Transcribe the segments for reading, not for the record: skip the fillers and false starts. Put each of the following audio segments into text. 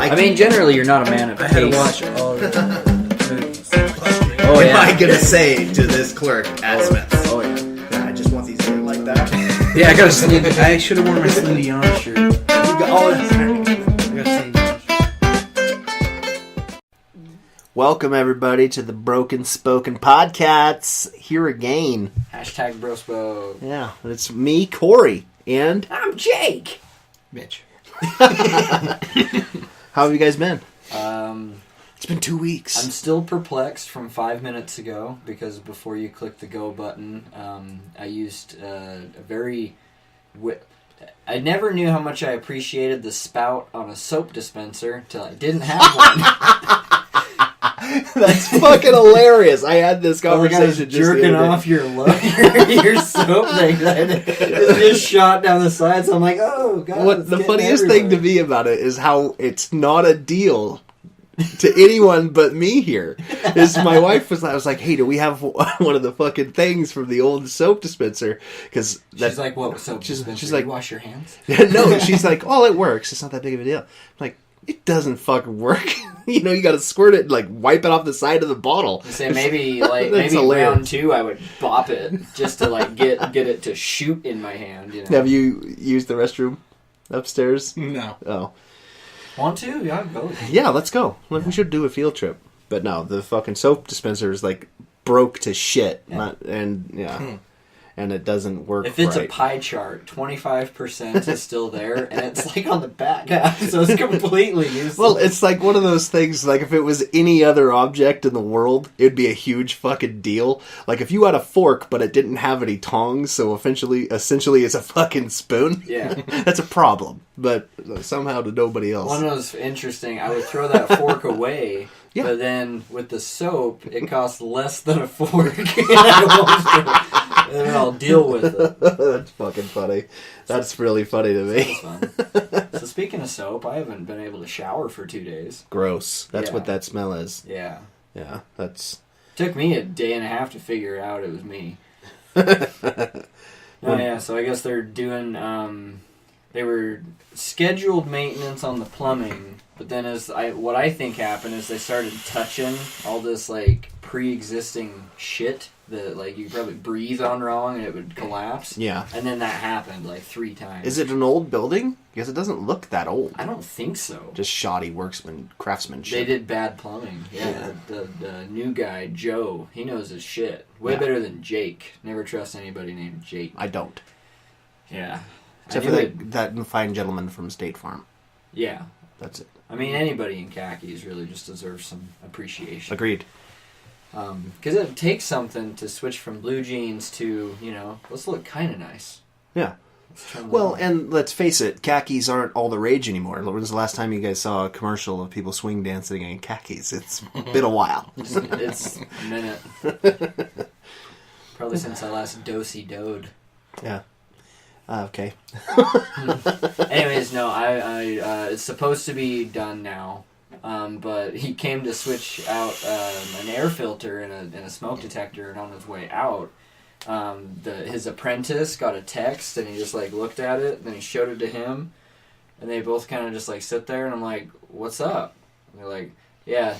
I mean, generally, you're not a man of taste. I had to watch all the movies. Oh, What yeah. am I gonna say to this clerk at Smith's? Oh, yeah. Yeah, I just want these in like that. Yeah, I got a Celine. I should have worn my Celine Dion shirt. You got all this. I got a Celine Dion shirt. Welcome everybody to the Broken Spoken Podcats. Here again. Hashtag brospo. Yeah, it's me, Corey, and I'm Jake. Mitch. how have you guys been? It's been 2 weeks. I'm still perplexed from 5 minutes ago because before you click the go button, I used I never knew how much I appreciated the spout on a soap dispenser till I didn't have one. That's fucking hilarious. I had this conversation just jerking off your your soap thing. It just shot down the side, so I'm like, oh god. What the funniest thing to me about it is how it's not a deal to anyone but me here. Is my wife I was like, hey, do we have one of the fucking things from the old soap dispenser? Because she's like, what soap dispenser? She's like, you wash your hands? No, she's like, oh, it works. It's not that big of a deal. I'm like, it doesn't fucking work. You got to squirt it and like wipe it off the side of the bottle. I say maybe round 2 I would bop it just to like get it to shoot in my hand. Have you used the restroom upstairs? No. Oh. Want to? Yeah, go. Yeah, let's go. We should do a field trip. But no, the fucking soap dispenser is like broke to shit. Yeah. And it doesn't work. If it's right. a pie chart, 25% is still there, and it's like on the back half, so it's completely useless. Well, it's like one of those things, like if it was any other object in the world, it'd be a huge fucking deal. Like if you had a fork, but it didn't have any tongs, so essentially it's a fucking spoon. Yeah. That's a problem. But somehow to nobody else. One was interesting. I would throw that fork away, Yeah. but then with the soap, it costs less than a fork. And then I'll deal with it. That's fucking funny. That's really funny to me. Fun. So speaking of soap, I haven't been able to shower for 2 days. Gross. That's Yeah. what that smell is. Yeah. Yeah, that's... Took me a day and a half to figure out it was me. So I guess they're doing, they were scheduled maintenance on the plumbing, but then what I think happened is they started touching all this, like, pre-existing shit that, like, you could probably breathe on wrong and it would collapse. Yeah. And then that happened, like, 3 times. Is it an old building? Because it doesn't look that old. I don't think so. Just shoddy craftsmanship. They did bad plumbing. Yeah. The new guy, Joe, he knows his shit. Way better than Jake. Never trust anybody named Jake. I don't. Yeah. Except for that fine gentleman from State Farm. Yeah. That's it. I mean, anybody in khakis really just deserves some appreciation. Agreed. Because it takes something to switch from blue jeans to, let's look kind of nice. Yeah. Well, and let's face it, khakis aren't all the rage anymore. When was the last time you guys saw a commercial of people swing dancing in khakis? It's been a while. It's a minute. Probably since I last do-si-doed. Yeah. Okay. Anyways, no, I it's supposed to be done now. But he came to switch out an air filter and a smoke detector, and on his way out, his apprentice got a text, and he just like looked at it, and then he showed it to him, and they both kind of just like sit there, and I'm like, "What's up?" And they're like, "Yeah,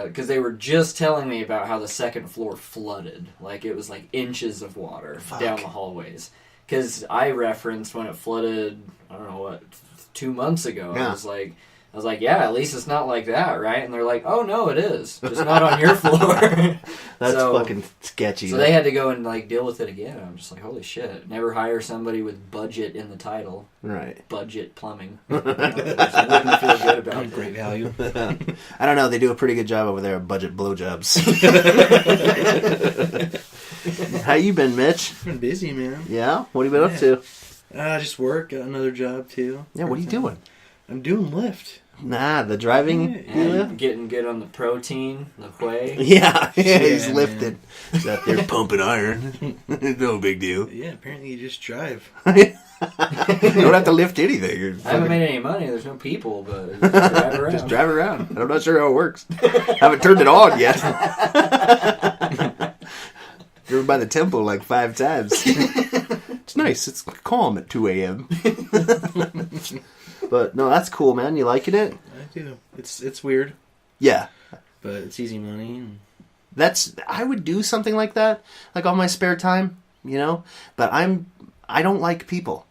because they were just telling me about how the second floor flooded, like it was like inches of water down the hallways." Because I referenced when it flooded, I don't know 2 months ago. Yeah. I was like, yeah, at least it's not like that, right? And they're like, oh, no, it is. Just not on your floor. That's fucking sketchy. So they had to go and, like, deal with it again. I'm just like, holy shit. Never hire somebody with budget in the title. Right. Budget plumbing. I wouldn't feel good about it. Great value. I don't know. They do a pretty good job over there of budget blowjobs. How you been, Mitch? Been busy, man. Yeah? What have you been up to? Just work. Got another job, too. Yeah, what are you doing? I'm doing Lyft. Nah, the driving. And getting good on the protein, the whey. Yeah, he's lifted. He's out there pumping iron. No big deal. Yeah, apparently you just drive. You don't have to lift anything. I haven't made any money. There's no people, but just drive around. Just drive around. I'm not sure how it works. Haven't turned it on yet. Driven by the temple like 5 times. It's nice. It's calm at 2 a.m. But no, that's cool, man. You liking it? I do. It's weird, Yeah. but it's easy money. And... I would do something like that, like on my spare time, you know. But I don't like people.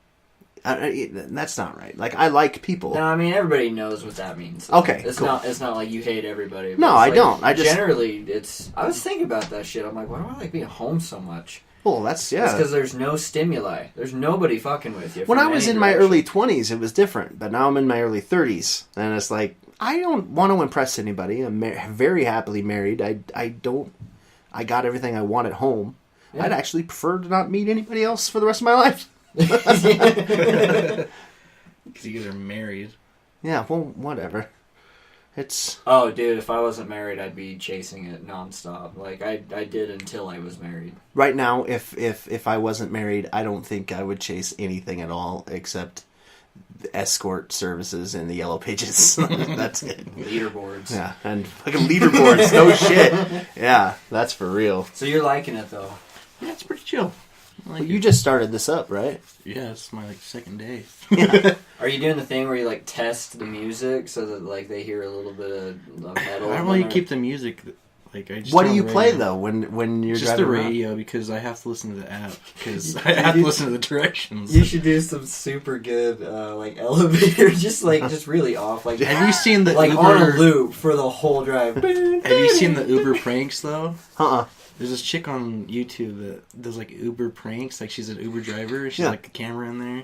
That's not right. Like, I like people. No, I mean, everybody knows what that means. Okay, it's cool. It's not like you hate everybody. But No, it's I like, don't. I just generally, I was thinking about that shit. I'm like, why do I like being home so much? well, that's It's because there's no stimuli. There's nobody fucking with you. When from I was any in my direction. early 20s, it was different. But now I'm in my early 30s, and it's like I don't want to impress anybody. I'm very happily married. I don't. I got everything I want at home. Yeah. I'd actually prefer to not meet anybody else for the rest of my life. Because you guys are married. Yeah, well, whatever. It's Oh, dude, if I wasn't married, I'd be chasing it nonstop. Like I did until I was married. right now. If I wasn't married, I don't think I would chase anything at all except the escort services and the yellow pages. That's it. Leaderboards. Yeah, and fucking leaderboards. No shit. Yeah, that's for real. So you're liking it though. Yeah, it's pretty chill. I like Well, you it. just started this up, right? Yeah, it's my second day. Are you doing the thing where you like test the music so that like they hear a little bit of metal? I don't really keep the music. Like I just What do turn you the play radio. though when you're Just driving the around? radio because I have to listen to the app because I have to listen to the directions. You should do some super good like elevator, just really off, like Have you seen the like Uber? on a loop for the whole drive. Have you seen the Uber pranks though? Uh-uh. There's this chick on YouTube that does like Uber pranks. Like she's an Uber driver. She's Yeah. like a camera in there,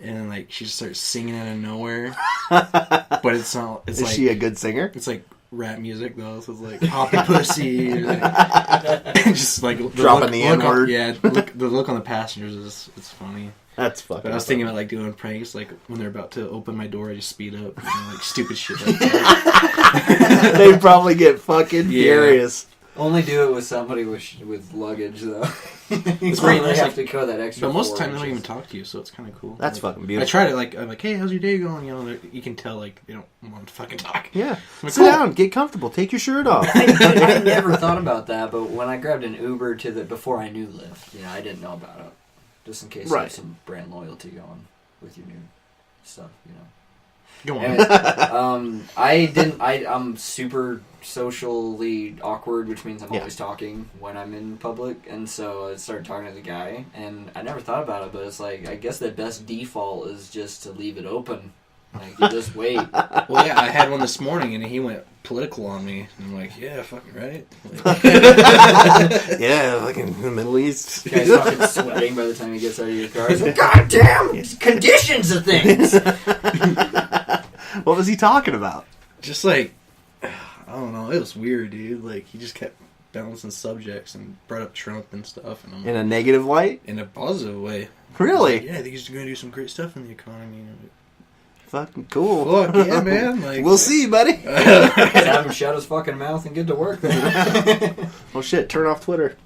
and like she just starts singing out of nowhere. But it's not. It's Is like she a good singer? it's like rap music though. So it's like hoppy pussy, or, like, just like the Dropping the look on- N-word. Yeah, the look on the passengers is it's funny. That's fucking. But I was thinking about like doing pranks. Like when they're about to open my door, I just speed up, like stupid shit like that. They'd probably get fucking Yeah. furious. Only do it with somebody with luggage though. It's Where pretty you nice, have like- to go that extra. But most of 4 the time they don't inches. even talk to you, so it's kind of cool. That's Like, fucking I beautiful. tried it. Like I'm like, hey, how's your day going? You know, you can tell like they don't want to fucking talk. Yeah. I'm like, Sit cool. down, get comfortable, take your shirt off. I never thought about that, but when I grabbed an Uber before I knew Lyft, I didn't know about it. Just in case you Right. have some brand loyalty going with your new stuff, Go on. Anyway, I'm super socially awkward, which means I'm Yeah. always talking when I'm in public, and so I started talking to the guy, and I never thought about it, but it's like, I guess the best default is just to leave it open. Like, you just wait. Well, yeah, I had one this morning, and he went political on me. And I'm like, yeah, fucking right. Like, Yeah, like in the Middle East. The guy's fucking sweating by the time he gets out of your car. He's like, God damn! Conditions of things! What was he talking about? just like, I don't know. It was weird, dude. Like he just kept balancing subjects and brought up Trump and stuff, and I'm In a negative light? in a positive way. Really? Like, yeah, I think he's going to do some great stuff in the economy. And I'm Fucking cool. like, fuck yeah, man! Like, We'll see, buddy. Just have him shut his fucking mouth and get to work then. Oh shit, turn off Twitter.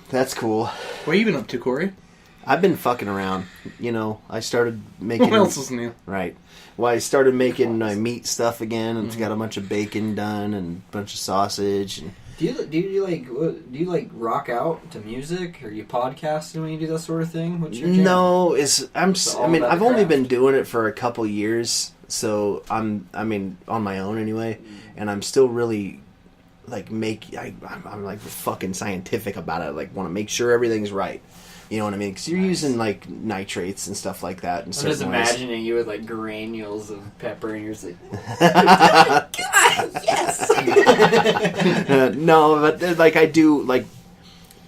That's cool. What have you been up to, Corey? I've been fucking around. I started making... What else is new? Right. Well, I started making meat stuff again, and got a bunch of bacon done and a bunch of sausage. And Do you like rock out to music, or you podcast when you do that sort of thing? What's your jam? no, all I mean, about I've the only craft. been doing it for a couple years, so on my own anyway, and I'm still really like I'm like fucking scientific about it. Like, want to make sure everything's right. You know what I mean? Because you're Nice. using like nitrates and stuff like that. In I'm certain just ways. imagining you with like granules of pepper, and you're just like, yes. No, but like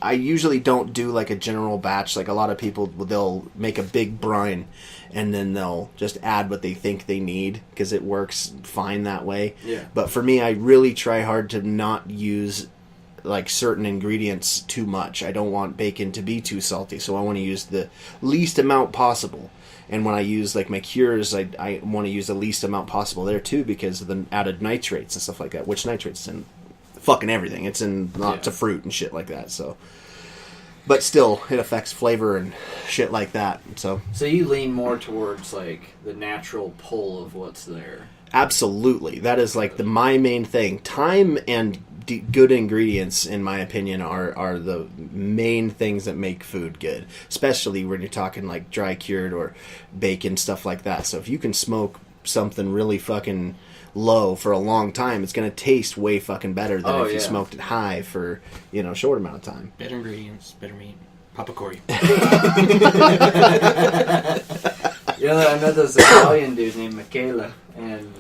I usually don't do like a general batch. Like a lot of people, they'll make a big brine, and then they'll just add what they think they need because it works fine that way. Yeah. But for me, I really try hard to not use like certain ingredients too much. I don't want bacon to be too salty, so I want to use the least amount possible. And when I use like my cures, I want to use the least amount possible there too because of the added nitrates and stuff like that. Which nitrates in fucking everything. It's in lots of fruit and shit like that. So, but still, it affects flavor and shit like that. So So you lean more towards like the natural pull of what's there. Absolutely. That is like my main thing. Time and good ingredients, in my opinion, are the main things that make food good. Especially when you're talking like dry cured or bacon, stuff like that. So if you can smoke something really fucking low for a long time, it's going to taste way fucking better than if you smoked it high for, a short amount of time. Better ingredients, better meat. Papa Corey. I met this Italian dude named Michele, and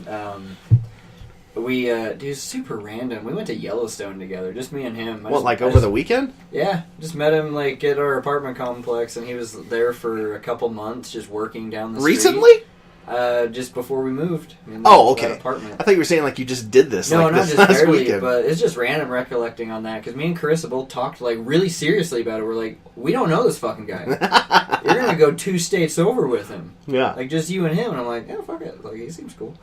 dude, super random. We went to Yellowstone together, just me and him. Over the weekend? Yeah, just met him like at our apartment complex, and he was there for a couple months, just working down the street. Recently? Just before we moved. Okay. Apartment. I thought you were saying like you just did this. No, like, not this just last barely, weekend. but it's just random recollecting on that because me and Chris have both talked like really seriously about it. We're like, we don't know this fucking guy. You're gonna go 2 states over with him. Yeah. Like just you and him, and I'm like, yeah, fuck it. Like he seems cool.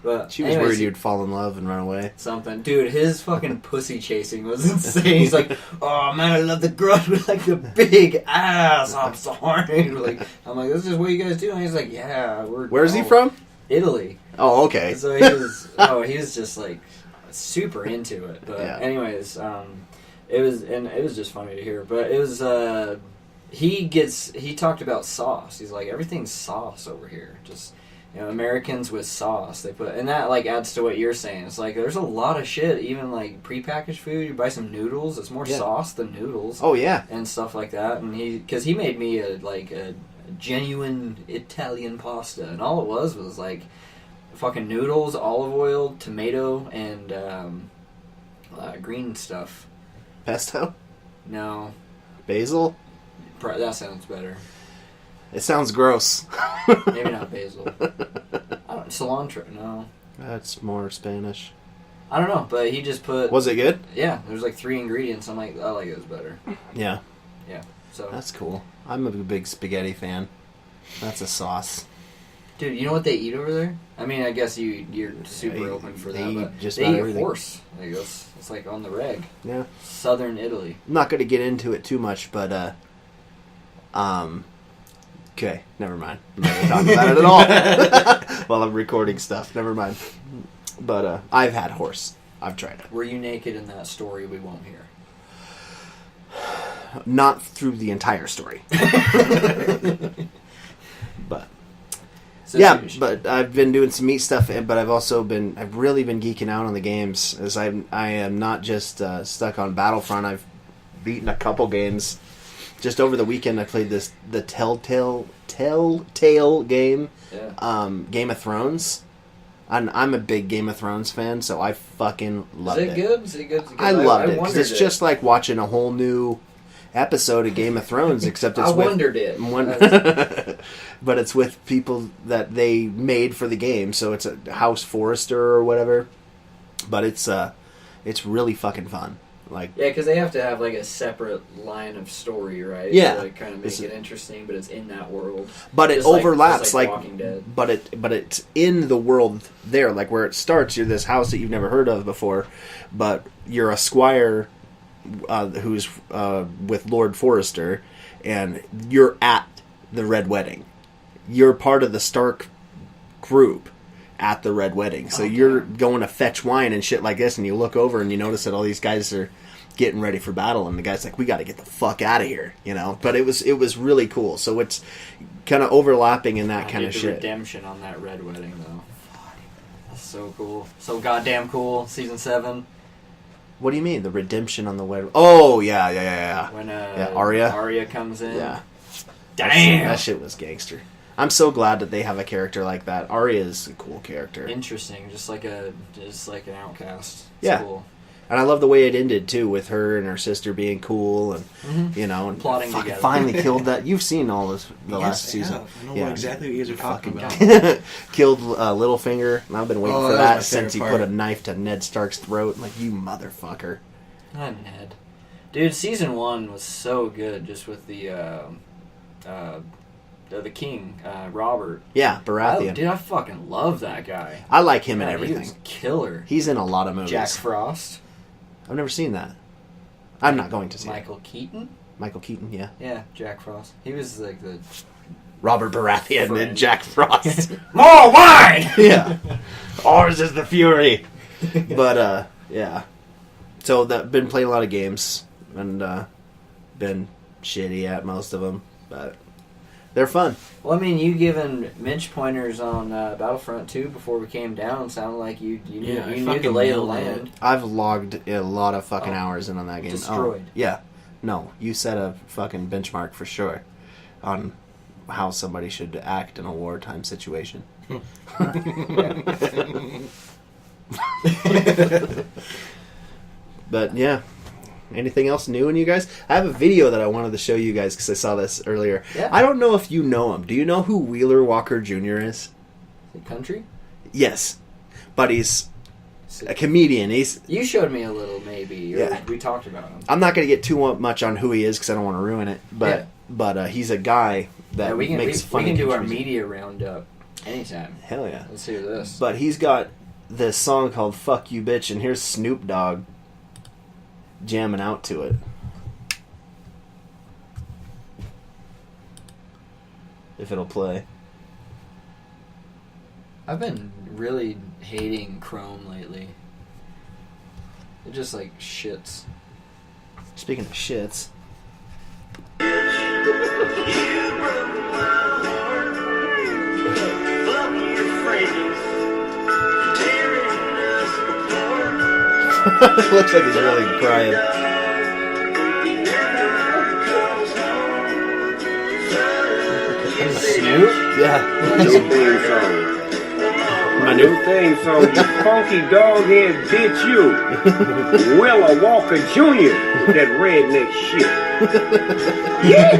But she was worried you'd fall in love and run away. Something, dude. His fucking pussy chasing was insane. He's like, oh man, I love the girl with like the big ass. I'm sorry. I'm like, this is what you guys do. And he's like, yeah, Where's he from? Italy. Oh, okay. So he was just like super into it. But anyways, it was just funny to hear. But it was he talked about sauce. He's like, everything's sauce over here. Just Americans with sauce. They put, and that like adds to what you're saying. It's like there's a lot of shit, even like prepackaged food. You buy some noodles, it's more sauce than noodles. Oh yeah, and stuff like that. And because he made me a genuine Italian pasta, and all it was like fucking noodles, olive oil, tomato, and green stuff. Pesto? No. Basil? That sounds better. It sounds gross. Maybe not basil. Cilantro? No. That's more Spanish. I don't know, but he just put. Was it good? Yeah, there's like 3 ingredients. I'm like, I like it was better. Yeah. Yeah. So that's cool. I'm a big spaghetti fan. That's a sauce. Dude, you know what they eat over there? I mean, I guess you're super open for that, but they eat everything. Horse. Like it's like on the reg. Yeah. Southern Italy. I'm not going to get into it too much, but okay, never mind. I'm not going to talk about it at all while I'm recording stuff. Never mind. But I've had horse. I've tried it. Were you naked in that story we won't hear? Not through the entire story. But so yeah, but I've been doing some meat stuff, but I've really been geeking out on the games, as I am not just stuck on Battlefront. I've beaten a couple games. Just over the weekend, I played the Telltale game, Game of Thrones. I'm a big Game of Thrones fan, so I fucking loved it. Is it good? I loved it because it's just like watching a whole new episode of Game of Thrones, except it's but it's with people that they made for the game, so it's a House Forrester or whatever. But it's really fucking fun. Like because they have to have like a separate line of story, right? Yeah, to like kind of make it interesting, but it's in that world. But it overlaps, like Walking Dead. But it's in the world there, like where it starts. You're this house that you've never heard of before, but you're a squire who's with Lord Forrester, and you're at the Red Wedding. You're part of the Stark group at the Red Wedding. So you're going to fetch wine and shit like this, and you look over and you notice that all these guys are getting ready for battle, and the guy's like, we got to get the fuck out of here, But it was really cool. So it's kind of overlapping in that kind of shit. Redemption on that Red Wedding, though. That's so cool. So goddamn cool. Season 7. What do you mean, the redemption on the wedding? Oh, yeah. When Arya comes in. Yeah. Damn! That shit was gangster. I'm so glad that they have a character like that. Arya is a cool character. Interesting, just like an outcast. It's cool. And I love the way it ended too, with her and her sister being cool, and and plotting together. Finally killed that. You've seen all this last season. I know exactly what you guys are talking about. Killed Littlefinger, and I've been waiting for that since he put a knife to Ned Stark's throat. Like, you motherfucker. Not Ned, dude. Season 1 was so good, just with the king, Robert. Yeah, Baratheon. Dude, I fucking love that guy. I like him in everything. He was killer. He's in a lot of movies. Jack Frost. I've never seen that. I'm not going to see Michael Keaton? Michael Keaton, yeah. Yeah, Jack Frost. He was like the... Robert Baratheon and Jack Frost. More wine! Yeah. Ours is the fury. But yeah. So been playing a lot of games and been shitty at most of them, but they're fun. Well, I mean, you given Mitch pointers on Battlefront 2 before we came down. Sounded like you knew the lay of the land. I've logged a lot of fucking hours in on that game. Destroyed. Yeah. No, you set a fucking benchmark for sure on how somebody should act in a wartime situation. But yeah. Anything else new in you guys? I have a video that I wanted to show you guys because I saw this earlier. Yeah. I don't know if you know him. Do you know who Wheeler Walker Jr. is? The country? Yes. But he's a comedian. You showed me a little, maybe. Or Yeah. We talked about him. I'm not going to get too much on who he is because I don't want to ruin it. But he's a guy that makes funny. We can do our countries. media roundup anytime. Hell yeah. Let's hear this. But he's got this song called Fuck You Bitch, and here's Snoop Dogg jamming out to it. If it'll play. I've been really hating Chrome lately. It just like shits. Speaking of shits. Looks like he's really crying. Snoop? Yeah. New theme song. My New theme song. You funky dog-head bitch, you. Willa Walker Jr. with that redneck shit. Yeah.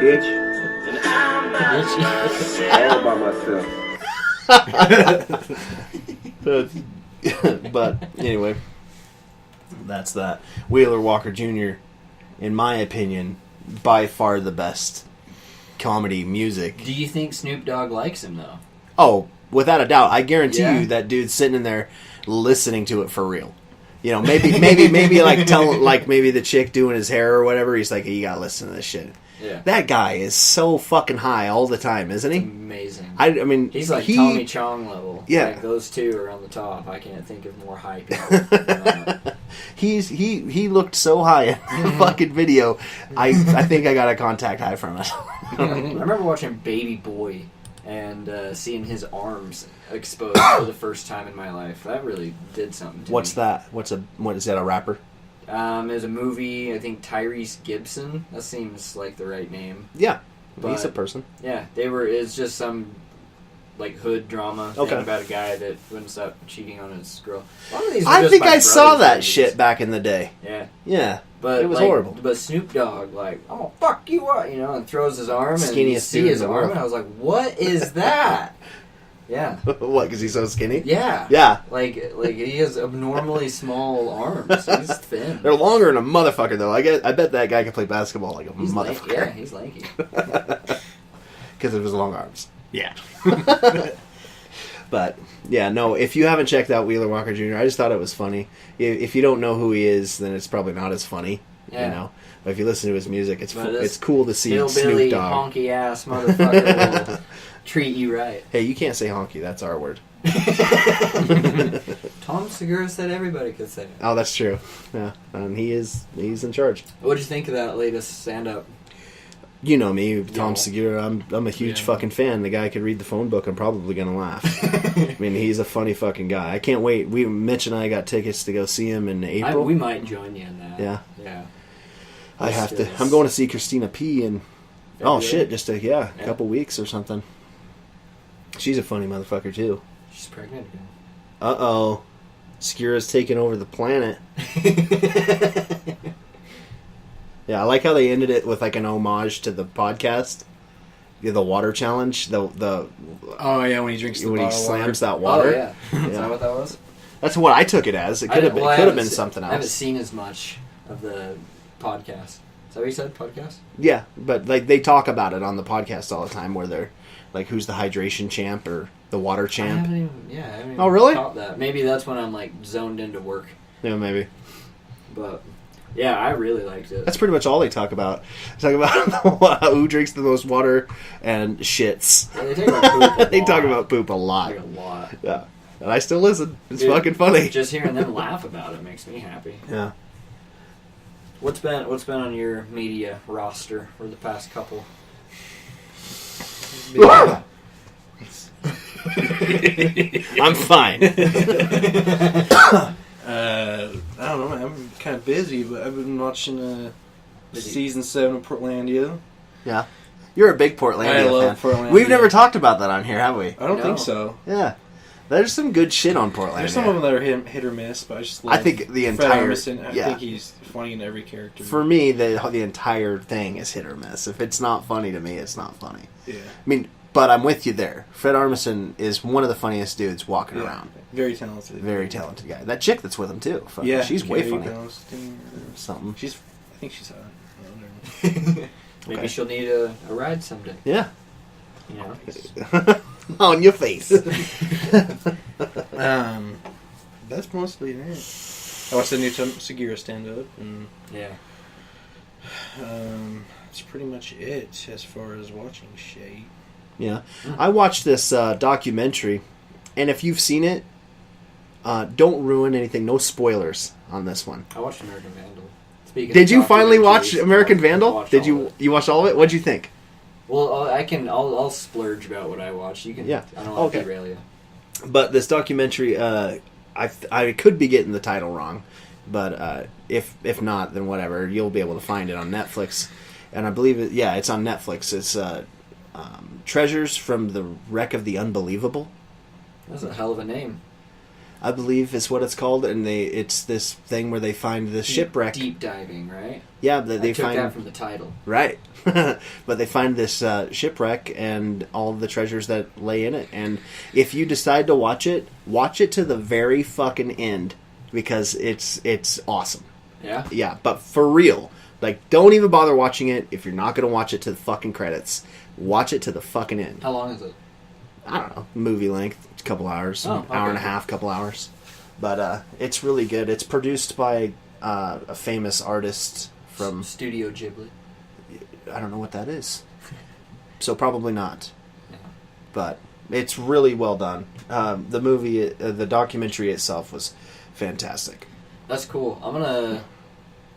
Bitch. All by myself. But anyway, that's that. Wheeler Walker Jr., in my opinion, by far the best comedy music. Do you think Snoop Dogg likes him though? Oh, without a doubt. I guarantee Yeah. you that dude's sitting in there listening to it for real. You know, maybe like maybe the chick doing his hair or whatever, he's like, hey, you gotta listen to this shit. Yeah. That guy is so fucking high all the time, isn't he? Amazing. I mean, He's like Tommy Chong level. Yeah. Like those two are on the top. I can't think of more high people. he looked so high in the fucking video. I think I got a contact high from it. I remember watching Baby Boy and seeing his arms exposed for the first time in my life. That really did something to What's me. that? What is that? A rapper? There's a movie, I think Tyrese Gibson. That seems like the right name. Yeah, But- he's a person. Yeah, it's just some like hood drama thing Okay. about a guy that wouldn't stop cheating on his girl. A lot of these are I just think my I saw brother's that movies. shit back in the day. Yeah. Yeah, But it was like, horrible. But Snoop Dogg, like, oh fuck you up, and throws his arm and you Skinniest see dude his in the arm, world. and I was like, what is that? Yeah, What? Because he's so skinny? yeah, Yeah, Like he has abnormally small arms. He's thin. they're longer than a motherfucker though. I bet that guy can play basketball like a He's lanky. motherfucker. Yeah, he's lanky. Because of his long arms. Yeah. But yeah, no. If you haven't checked out Wheeler Walker Jr., I just thought it was funny. If you don't know who he is, then it's probably not as funny. Yeah. You know, but if you listen to his music, it's But this it's cool to see Hillbilly, Snoop Dogg. honky ass motherfucker will treat you right. Hey, you can't say honky. That's our word. Tom Segura said everybody could say it. Oh, that's true. Yeah, and he's in charge. What'd you think of that latest stand-up? You know me, Tom Yeah. Segura. I'm a huge Yeah. fucking fan. The guy could read the phone book. I'm probably gonna laugh. I mean, he's a funny fucking guy. I can't wait. Mitch and I got tickets to go see him in April. We might join you in that. Yeah. Yeah. I have to. Yes. I'm going to see Christina P. in oh February? shit, just a Yeah. couple weeks or something. She's a funny motherfucker too. She's pregnant again. Uh-oh. Segura's taking over the planet. Yeah, I like how they ended it with like an homage to the podcast. Yeah, the water challenge. The Oh yeah, when he drinks the when he bottle of slams water. that water. Oh, yeah. Is Yeah. that what that was? That's what I took it as. It could have been, I could have haven't been se- something I haven't else. seen as much of the podcast. Is that what you said? Podcast? Yeah, but like they talk about it on the podcast all the time, where they're like, "Who's the hydration champ or the water I champ?" haven't even Oh, really? caught that. Maybe that's when I'm like zoned into work. Yeah, maybe. But Yeah, I really liked it. That's pretty much all they talk about. They talk about who drinks the most water and shits. Yeah, they talk about poop a lot. They talk about poop a lot. Like a lot. Yeah. And I still listen. It's Dude, fucking funny. Just hearing them laugh about it makes me happy. Yeah. What's been on your media roster for the past couple? I'm fine. I don't know, man. I'm kind of busy, but I've been watching Busy. season 7 of Portlandia. Yeah. You're a big Portlandia I love fan. Portlandia. We've never talked about that on here, have we? I don't No. think so. Yeah. There's some good shit on Portlandia. There's some of them that are hit or miss, but I just love I think the Fred entire... Armisen. I yeah. think he's funny in every character. For me, the entire thing is hit or miss. If it's not funny to me, it's not funny. Yeah. I mean, but I'm with you there. Fred Armisen is one of the funniest dudes walking around. Very talented. Very talented guy. That chick that's with him, too. Fucking, Yeah. she's way Carrie funny. Palestine or Something. I think she's hot. I don't know. Maybe Okay. she'll need a ride someday. Yeah. You know? On your face. That's mostly it. I watched the new Segura stand-up, and Yeah. that's pretty much it as far as watching shit. Yeah. I watched this documentary, and if you've seen it, don't ruin anything. No spoilers on this one. I watched American Vandal. Speaking Did of you finally watch documentaries, American I Vandal? watched Did all you of it. you watched all of it? What'd you think? Well, I'll splurge about what I watch. You can. Yeah. I don't want to Okay. derail you. But this documentary, I could be getting the title wrong, but if not, then whatever. You'll be able to find it on Netflix, and I believe it's on Netflix. It's Treasures from the Wreck of the Unbelievable, That's a hell of a name. I believe is what it's called, and it's this thing where they find this shipwreck. Deep diving, right? Yeah, I they took find that from the title. right, but they find this shipwreck and all the treasures that lay in it. And if you decide to watch it to the very fucking end because it's awesome. Yeah. Yeah, but for real, like don't even bother watching it if you're not gonna watch it to the fucking credits. Watch it to the fucking end. How long is it? I don't know, movie length, a couple hours, Oh, hour and a okay. half, couple hours. But it's really good. It's produced by a famous artist from Studio Ghibli. I don't know what that is, so probably not. Yeah. But it's really well done. The movie, the documentary itself was fantastic. That's cool. I'm gonna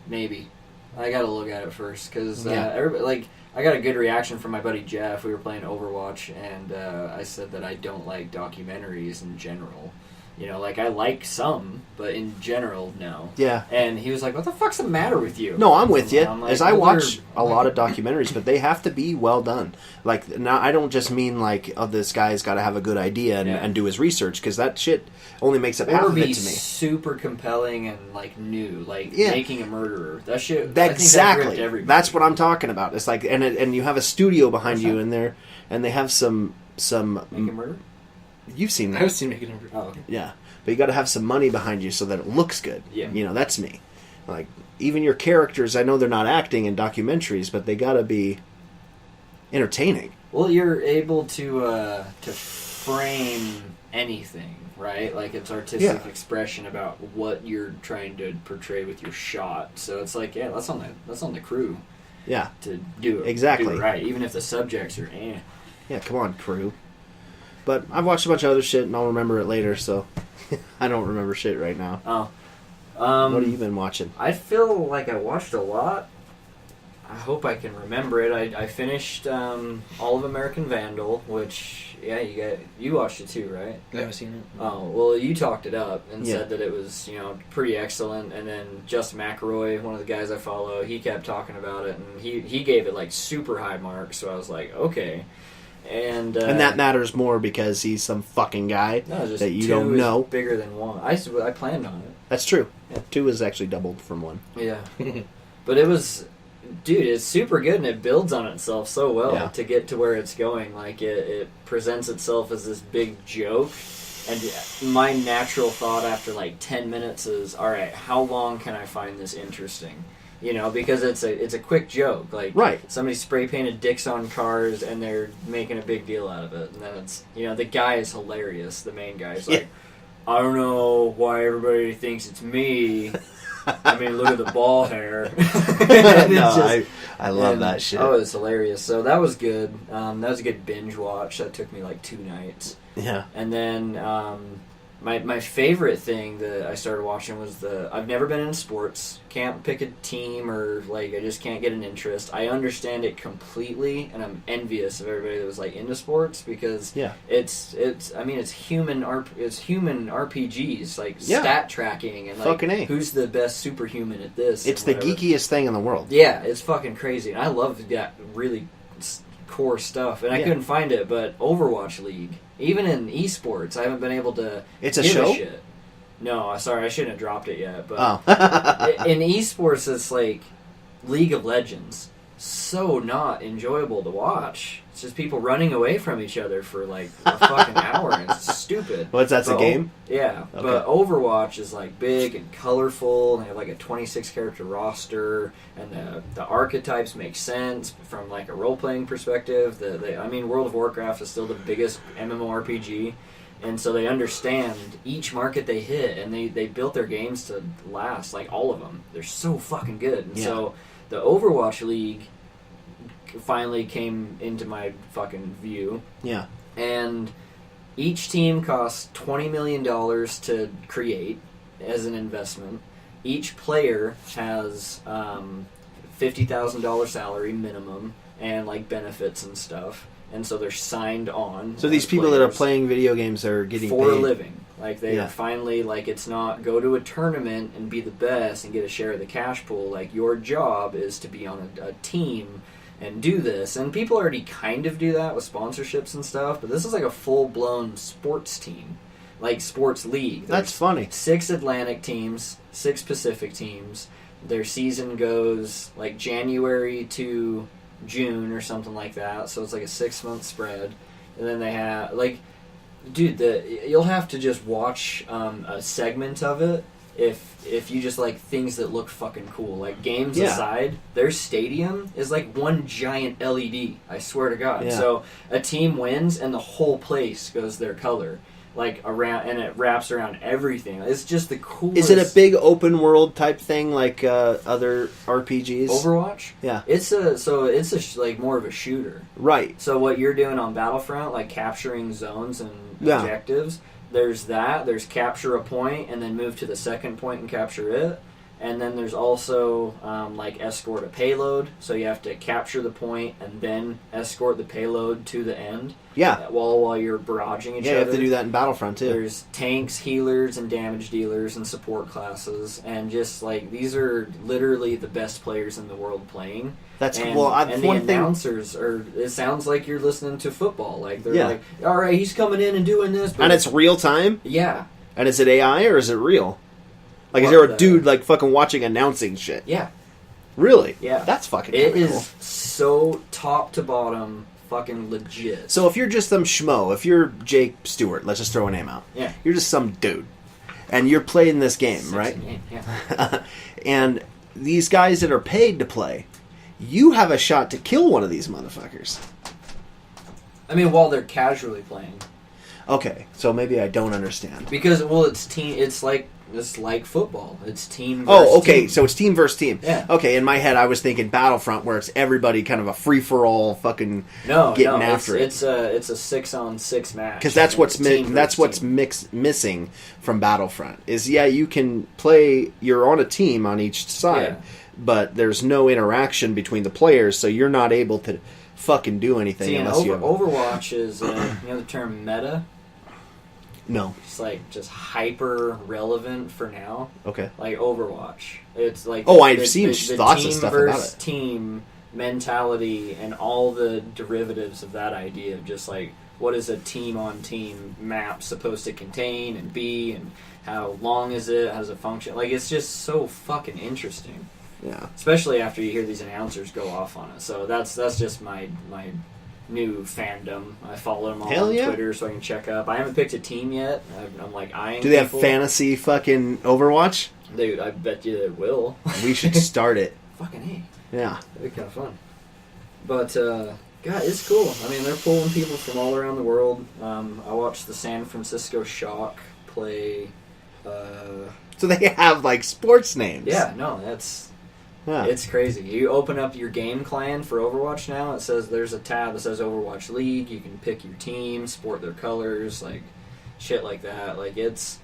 maybe. I gotta look at it first because Yeah. everybody like. I got a good reaction from my buddy Jeff. We were playing Overwatch, and I said that I don't like documentaries in general. You know, like I like some, but in general, no. Yeah. And he was like, "What the fuck's the matter with you?" No, I'm with you. I'm like, As I well, watch they're- a lot of documentaries, but they have to be well done. Like, now I don't just mean like, oh, this guy's got to have a good idea and, Yeah. and do his research, because that shit only makes up half Or of be it to me. super compelling and like new, like Yeah. making a murderer. That shit. I think that Exactly. gripped everybody. That's what I'm talking about. It's like, and you have a studio behind you in there, and they have some. Make a murder. You've seen I that, was seeing Making Oh, okay. yeah. But you got to have some money behind you so that it looks good. Yeah. You know, that's me. Like, even your characters, I know they're not acting in documentaries, but they got to be entertaining. Well, you're able to frame anything, right? Like it's artistic Yeah. expression about what you're trying to portray with your shot. So it's like, yeah, that's on the crew Yeah. to do it Exactly. do it right, even if the subjects are Yeah, come on, crew. But I've watched a bunch of other shit, and I'll remember it later, so I don't remember shit right now. Oh. What have you been watching? I feel like I watched a lot. I hope I can remember it. I finished all of American Vandal, which you watched it too, right? I haven't seen it. Oh well, you talked it up and Yeah. said that it was pretty excellent. And then Justin McElroy, one of the guys I follow, he kept talking about it, and he gave it like super high marks. So I was like, okay. And that matters more because he's some fucking guy no, just that you two don't is know. bigger than one. I planned on it. That's true. Yeah. 2 is actually doubled from 1. Yeah, but it was, dude, it's super good and it builds on itself so well Yeah. to get to where it's going. Like it presents itself as this big joke, and my natural thought after like 10 minutes is, all right, how long can I find this interesting? Because it's a quick joke. Like Right. somebody spray painted dicks on cars and they're making a big deal out of it, and then it's the guy is hilarious. The main guy is like, I don't know why everybody thinks it's me. I mean, look at the ball hair. I love that shit. Oh, it's hilarious. So that was good. That was a good binge watch. That took me like 2 nights. Yeah. And then my favorite thing that I started watching was I've never been into sports. Can't pick a team or like I just can't get an interest. I understand it completely, and I'm envious of everybody that was like into sports because it's human RPGs like stat tracking and like fucking A. Who's the best superhuman at this. It's the geekiest thing in the world. Yeah, it's fucking crazy. And I love that really core stuff, and I couldn't find it, but Overwatch League, even in esports, I haven't been able to It's a give show? a shit. No, sorry, I shouldn't have dropped it yet, but Oh. in esports, it's like League of Legends. So not enjoyable to watch. It's just people running away from each other for like a fucking hour, and it's stupid. That's a game? Yeah, Okay. but Overwatch is like big and colorful, and they have like a 26 character roster, and the archetypes make sense from like a role playing perspective. World of Warcraft is still the biggest MMORPG, and so they understand each market they hit, and they built their games to last, like all of them. They're so fucking good, and so the Overwatch League finally came into my fucking view. Yeah. And each team costs $20 million to create as an investment. Each player has $50,000 salary minimum and like benefits and stuff. And so they're signed on. So these people that are playing video games are getting for paid a living. Like they are finally like it's not go to a tournament and be the best and get a share of the cash pool. Like your job is to be on a team and do this. And people already kind of do that with sponsorships and stuff, but this is like a full-blown sports team. Like sports league. That's funny. 6 Atlantic teams, 6 Pacific teams. Their season goes like January to June or something like that. So it's like a 6-month spread. And then they have like dude, you'll have to just watch a segment of it if you just like things that look fucking cool. Like games aside, their stadium is like one giant LED. I swear to God. Yeah. So a team wins and the whole place goes their color. Like around, and it wraps around everything. It's just the coolest. Is it a big open world type thing like other RPGs? Overwatch? Yeah. It's like more of a shooter. Right. So what you're doing on Battlefront, like capturing zones and objectives, there's that. There's capture a point and then move to the second point and capture it. And then there's also like escort a payload. So you have to capture the point and then escort the payload to the end. Yeah. While you're barraging each other. Yeah, you have to do that in Battlefront too. There's tanks, healers, and damage dealers and support classes. And just like these are literally the best players in the world playing. That's and, well. And the announcers are. It sounds like you're listening to football. Like they're like, all right, he's coming in and doing this. But and it's real time. Yeah. And is it AI or is it real? Like, is there a dude like fucking watching announcing shit? Yeah. Really? Yeah. That's fucking. It cool. is so top to bottom fucking legit. So if you're just some schmo, if you're Jake Stewart, let's just throw a name out. Yeah. You're just some dude, and you're playing this game, right? Yeah. And these guys that are paid to play, you have a shot to kill one of these motherfuckers. I mean, while they're casually playing. Okay, so maybe I don't understand. Because it's team. It's like football. It's team. Versus Oh, okay. team. So it's team versus team. Yeah. Okay. In my head, I was thinking Battlefront, where it's everybody kind of a free for all, fucking getting after it. It's a 6-on-6 match. Because that's what's team. missing from Battlefront is you can play. You're on a team on each side, but there's no interaction between the players, so you're not able to fucking do anything unless you have Overwatch is the term meta. No. It's like just hyper relevant for now. Okay. Like Overwatch. It's like I've seen lots of stuff about versus it. Team mentality and all the derivatives of that idea of just like what is a team on team map supposed to contain and be and how long is it, how does it function? Like it's just so fucking interesting. Yeah. Especially after you hear these announcers go off on it. So that's just my new fandom. I follow them all on Twitter so I can check up. I haven't picked a team yet. I'm like eyeing. Do they have fantasy fucking Overwatch? Dude, I bet you they will. We should start it. Fucking A. Yeah. That'd be kind of fun. But, God, it's cool. I mean, they're pulling people from all around the world. I watched the San Francisco Shock play So they have like sports names. Yeah, no, Yeah. it's crazy. You open up your game client for Overwatch now. It says there's a tab that says Overwatch League. You can pick your team, sport their colors, like shit like that. Like that's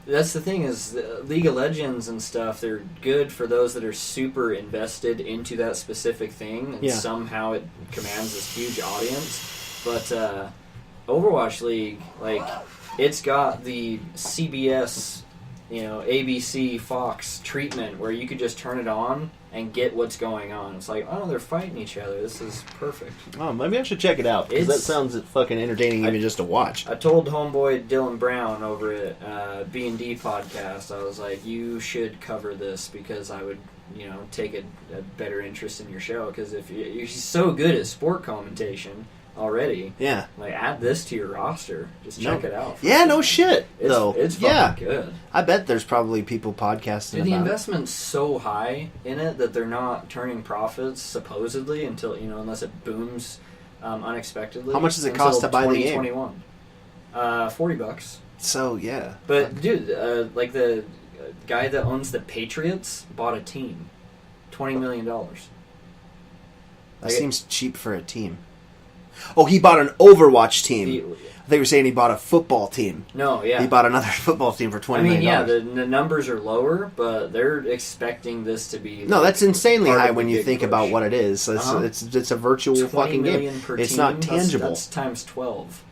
the thing is League of Legends and stuff. They're good for those that are super invested into that specific thing, and somehow it commands this huge audience. But Overwatch League, like, it's got the CBS, ABC, Fox treatment where you could just turn it on and get what's going on. It's like, oh, they're fighting each other. This is perfect. Oh, maybe I should check it out, because that sounds fucking entertaining even just to watch. I told homeboy Dylan Brown over at B&D Podcast, I was like, you should cover this because I would, take a better interest in your show, because if you're so good at sport commentation already, like, add this to your roster. Just check it out. Yeah, no shit, though. It's fucking good. I bet there's probably people podcasting Dude, the investment's so high in it that they're not turning profits, supposedly, until, unless it booms unexpectedly. How much does it cost to buy the game? 2021. $40. So, yeah. But, dude, like the guy that owns the Patriots bought a team. $20 million. That seems cheap for a team. Oh, he bought an Overwatch team. They were saying he bought a football team. No, yeah. He bought another football team for $20 million. Yeah, the numbers are lower, but they're expecting this to be... No, that's insanely high when you think about what it is. It's a virtual fucking game. It's not tangible. That's times 12.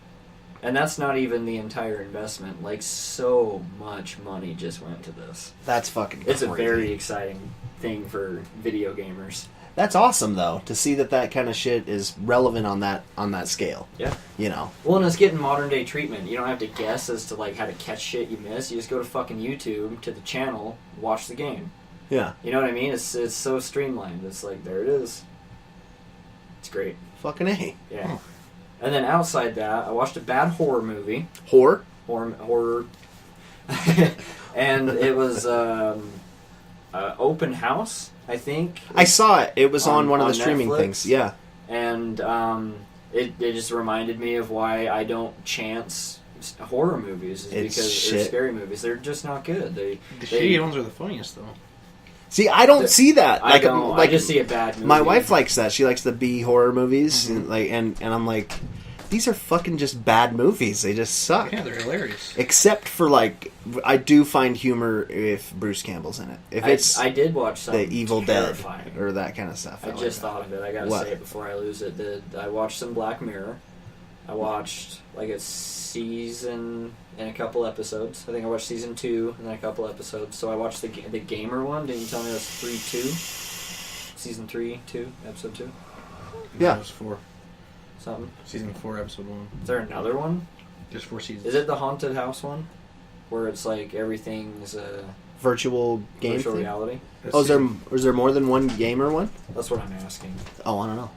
And that's not even the entire investment. Like, so much money just went to this. That's fucking crazy. It's a very exciting thing for video gamers. That's awesome, though, to see that kind of shit is relevant on that scale. Yeah. Well, and it's getting modern day treatment. You don't have to guess as to like how to catch shit you miss. You just go to fucking YouTube to the channel, watch the game. Yeah. You know what I mean? It's so streamlined. It's like, there it is. It's great. Fucking A. Yeah. Huh. And then outside that, I watched a bad horror movie. Horror. And it was Open House, I think. I saw it. It was on one of the streaming Netflix things. Yeah. And it just reminded me of why I don't chance horror movies. Or scary movies. They're just not good. The shitty ones are the funniest, though. See, I don't see that. I don't. I just see a bad movie. My wife likes that. She likes the B horror movies, and I'm like, these are fucking just bad movies. They just suck. Yeah, they're hilarious. Except for, like, I do find humor if Bruce Campbell's in it. If I did watch some the Evil terrifying. Dead or that kind of stuff. I just thought of it. I gotta say it before I lose it. I watched some Black Mirror. I watched like a season and a couple episodes. I think I watched season 2 and then a couple episodes. So I watched the gamer one. Didn't you tell me it was 3-2? Season 3, 2, episode 2? Yeah. It was 4. Something. Season 4, episode 1. Is there another one? There's 4 seasons. Is it the haunted house one? Where it's like everything's a... virtual game virtual thing? reality? Is there more than one gamer one? That's what I'm asking. Oh, I don't know.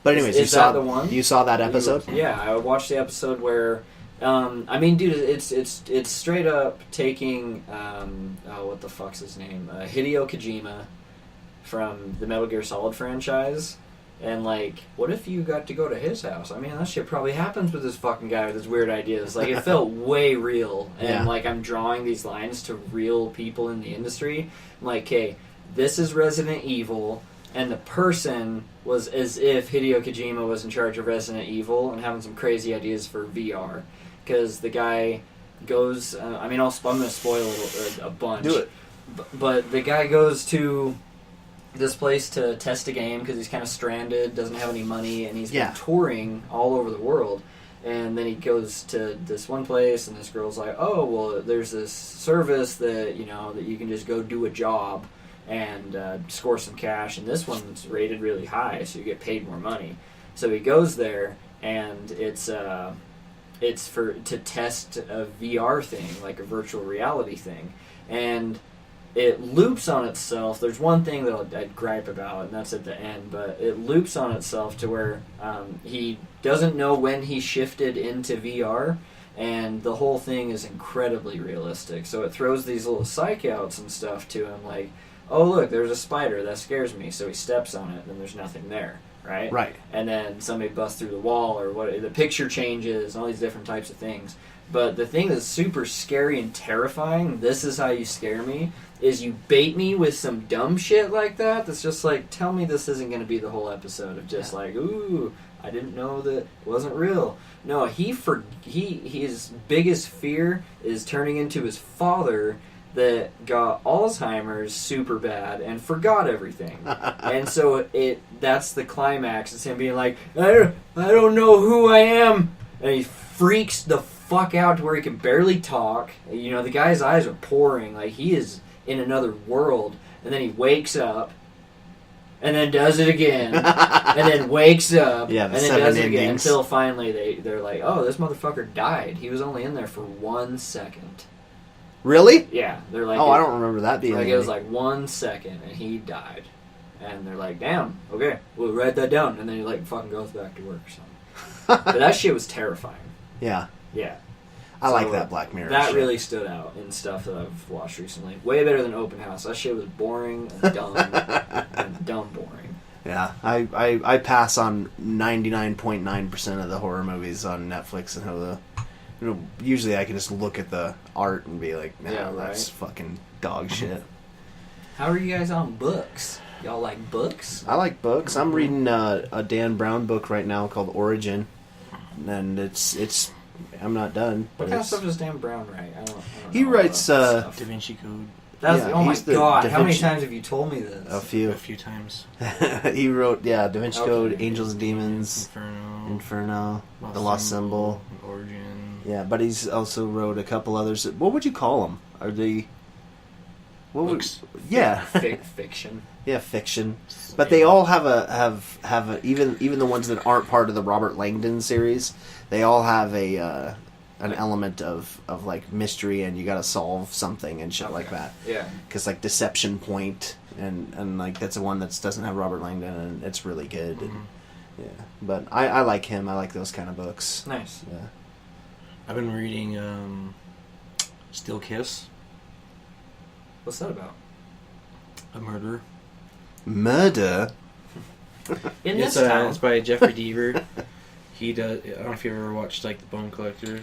But anyways, you saw that episode? Yeah, I watched the episode where, I mean, dude, it's straight up taking, what the fuck's his name? Hideo Kojima from the Metal Gear Solid franchise. And, like, what if you got to go to his house? I mean, that shit probably happens with this fucking guy with his weird ideas. Like, it felt way real. And, like, I'm drawing these lines to real people in the industry. I'm like, okay, this is Resident Evil, and the person was as if Hideo Kojima was in charge of Resident Evil and having some crazy ideas for VR. Because the guy goes... I'm going to spoil a bunch. Do it. But the guy goes to this place to test a game because he's kind of stranded, doesn't have any money, and he's been touring all over the world. And then he goes to this one place, and this girl's like, oh, well, there's this service that, that you can just go do a job and score some cash, and this one's rated really high, so you get paid more money. So he goes there, and it's to test a VR thing, like a virtual reality thing, and it loops on itself. There's one thing that I'd gripe about, and that's at the end, but it loops on itself to where he doesn't know when he shifted into VR, and the whole thing is incredibly realistic. So it throws these little psych outs and stuff to him, like, oh, look, there's a spider, that scares me. So he steps on it, and there's nothing there. right? Right. And then somebody busts through the wall, or what? The picture changes, and all these different types of things. But the thing that's super scary and terrifying, this is how you scare me, is you bait me with some dumb shit like that. That's just like, tell me this isn't going to be the whole episode of just like, ooh, I didn't know that it wasn't real. No, his biggest fear is turning into his father that got Alzheimer's super bad and forgot everything. And so that's the climax. It's him being like, I don't know who I am. And he freaks the fuck out to where he can barely talk. You know, the guy's eyes are pouring. Like, he is in another world. And then he wakes up. And then does it again. And then wakes up. Yeah, and then 7 does it again. endings. Until finally they're like, oh, this motherfucker died. He was only in there for 1 second. Really? Yeah, they're like, Oh, I don't remember that being. like it was like 1 second, and he died, and they're like, damn, okay, we'll write that down, and then he like fucking goes back to work or something. But that shit was terrifying. Yeah, Yeah, I like So, that Black Mirror. that shit. really stood out in stuff that I've watched recently. Way better than Open House. That shit was boring and dumb, and dumb boring. Yeah, I pass on 99.9% of the horror movies on Netflix and how the. You know, usually I can just look at the art and be like, nah, Yeah, that's right. fucking dog shit. How are you guys on books? Y'all like books? I like books. I'm reading a Dan Brown book right now called Origin, and it's I'm not done. What But kind of it's, stuff does Dan Brown write? I don't He know writes, about that stuff. Da Vinci Code That's, yeah, oh my he's the god, Da how many Vinci- times have you told me this? a a few. few times. He wrote Da Vinci Okay. Code, Angels and Demons, Inferno, Inferno, The Lost Symbol. Origin. Yeah, but he's also wrote a couple others. What would you call them? Are they? What Books. would? Yeah, Fiction. yeah, fiction. But they all have a even the ones that aren't part of the Robert Langdon series. They all have a an element of like mystery, and you got to solve something and shit like that. Yeah. Because like Deception Point and like that's the one that doesn't have Robert Langdon, and it's really good. And, yeah, but I like him. I like those kind of books. Nice. Yeah. I've been reading Still Kiss, What's that about? a murder. Murder. In this It's town. by Jeffrey Deaver. He does. I don't know if you ever watched like The Bone Collector.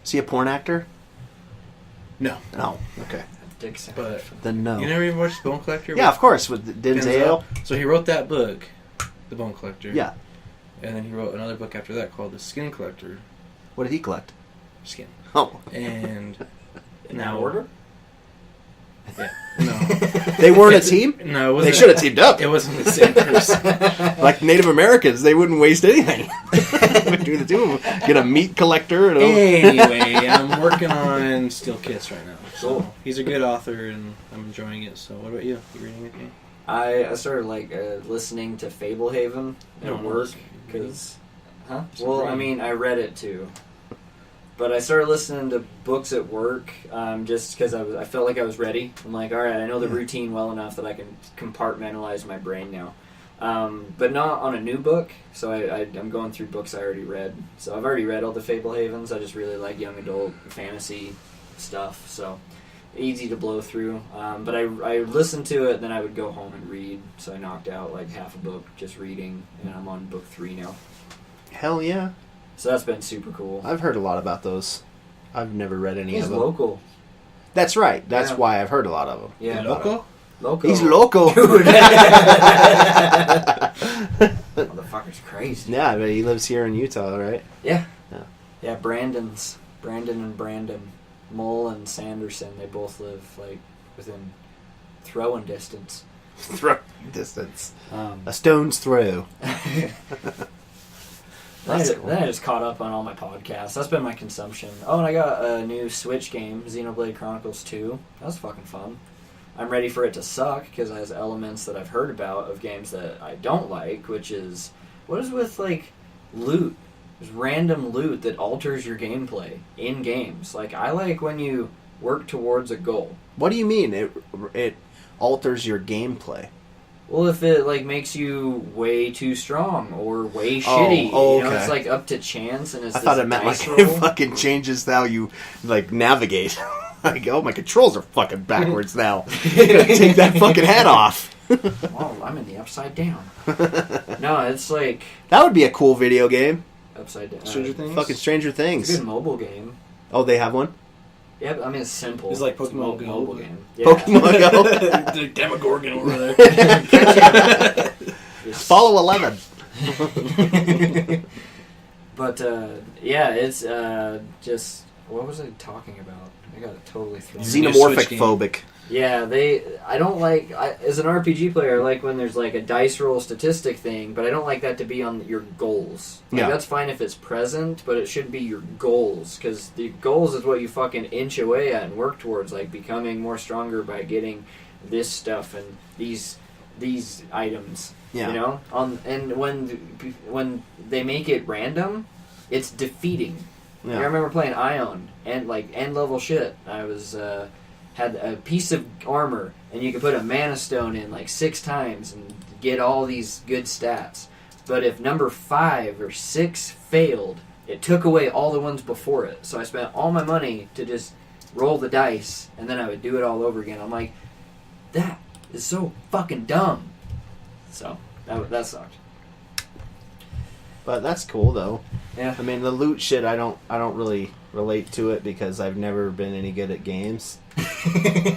Is he a porn actor? No, No. Okay. Dick sound. but Then no. you never even watched The Bone Collector? Yeah, of course, with Denzel. So he wrote that book, The Bone Collector. Yeah. And then he wrote another book after that called The Skin Collector. What did he collect? Skin. Oh. And In that order? Yeah. No. They weren't a team? No, it They wasn't. should have teamed up. It wasn't the same person. Like Native Americans, they wouldn't waste anything. Between the two of them. Get a meat collector and a... Anyway, I'm working on Still Kiss right now. So Cool. he's a good author, and I'm enjoying it. So what about you? You reading anything? I started listening to Fablehaven at No, work reading. because, huh? It's Well, I reading. mean, I read it too, but I started listening to books at work just because I felt like I was ready. I'm like, all right, I know the routine well enough that I can compartmentalize my brain now, but not on a new book. So I'm going through books I already read. So I've already read all the Fablehavens. I just really like young adult fantasy stuff. So. Easy to blow through, but I listened to it, then I would go home and read, so I knocked out like half a book just reading, and I'm on book 3 now. Hell yeah. So that's been super cool. I've heard a lot about those. I've never read any He's of them. local. That's right. That's Yeah. why I've heard a lot of them. Yeah, Loco? Local. He's local. Motherfucker's crazy. Yeah, but he lives here in Utah, right? Yeah. Yeah. Yeah, Brandon and Brandon. Mole and Sanderson, they both live like within throwing distance. Throw distance. Um, A stone's throw. Then I just caught up on all my podcasts. That's been my consumption. Oh, and I got a new Switch game, Xenoblade Chronicles 2. That was fucking fun. I'm ready for it to suck because it has elements that I've heard about of games that I don't like, which is, what is with like loot? There's random loot that alters your gameplay in games. Like, I like when you work towards a goal. What do you mean? It alters your gameplay. Well, if it like makes you way too strong or way shitty, oh, you know, okay. it's like up to chance, and it's I thought this it meant like dice it roll. fucking changes how you like navigate. Like, oh, my controls are fucking backwards now. Gotta take that fucking head off. Well, I'm in the upside down. No, it's like That would be a cool video game. upside down. Stranger Things? Fucking Stranger It's Things. a good mobile game. Oh, they have one? Yeah, I mean it's simple. It's like a Pokemon Go. mobile game. Yeah. Pokemon Go. The Demogorgon over there. Follow 11. But yeah, it's just what was I talking about? I got it totally thrown. Xenomorphic phobic. Yeah, I don't like as an RPG player. I like when there's like a dice roll statistic thing, but I don't like that to be on your goals. Like, Yeah, that's fine if it's present, but it should be your goals because the goals is what you fucking inch away at and work towards, like becoming more stronger by getting this stuff and these items. Yeah. You know, and when they make it random, it's defeating. Yeah. I remember playing Ion and like end level shit. I was had a piece of armor and you could put a mana stone in like 6 times and get all these good stats. But if number 5 or 6 failed, it took away all the ones before it. So I spent all my money to just roll the dice and then I would do it all over again. I'm like, that is so fucking dumb. So that sucked. But that's cool though. Yeah. I mean, the loot shit, I don't really relate to it because I've never been any good at games.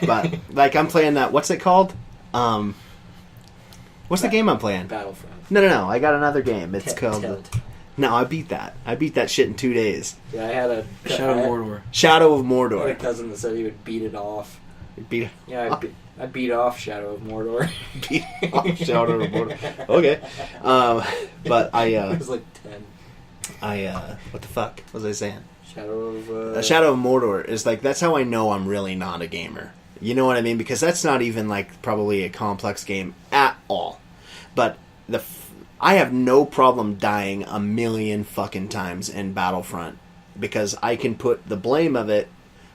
But like I'm playing that. What's it called? What's the game I'm playing? Battlefront. No. I got another game. It's called. Telltale. No, I beat that. I beat that shit in 2 days. Yeah, I had a Shadow of Mordor. Shadow of I had a Mordor. cousin that said he would beat it off. Beat Yeah, I beat off Shadow of Mordor. Shadow of Mordor. Okay. But it was like 10. what the fuck was I saying? Shadow of... Shadow of Mordor is like, that's how I know I'm really not a gamer. You know what I mean? Because that's not even like probably a complex game at all. But I have no problem dying a million fucking times in Battlefront because I can put the blame of it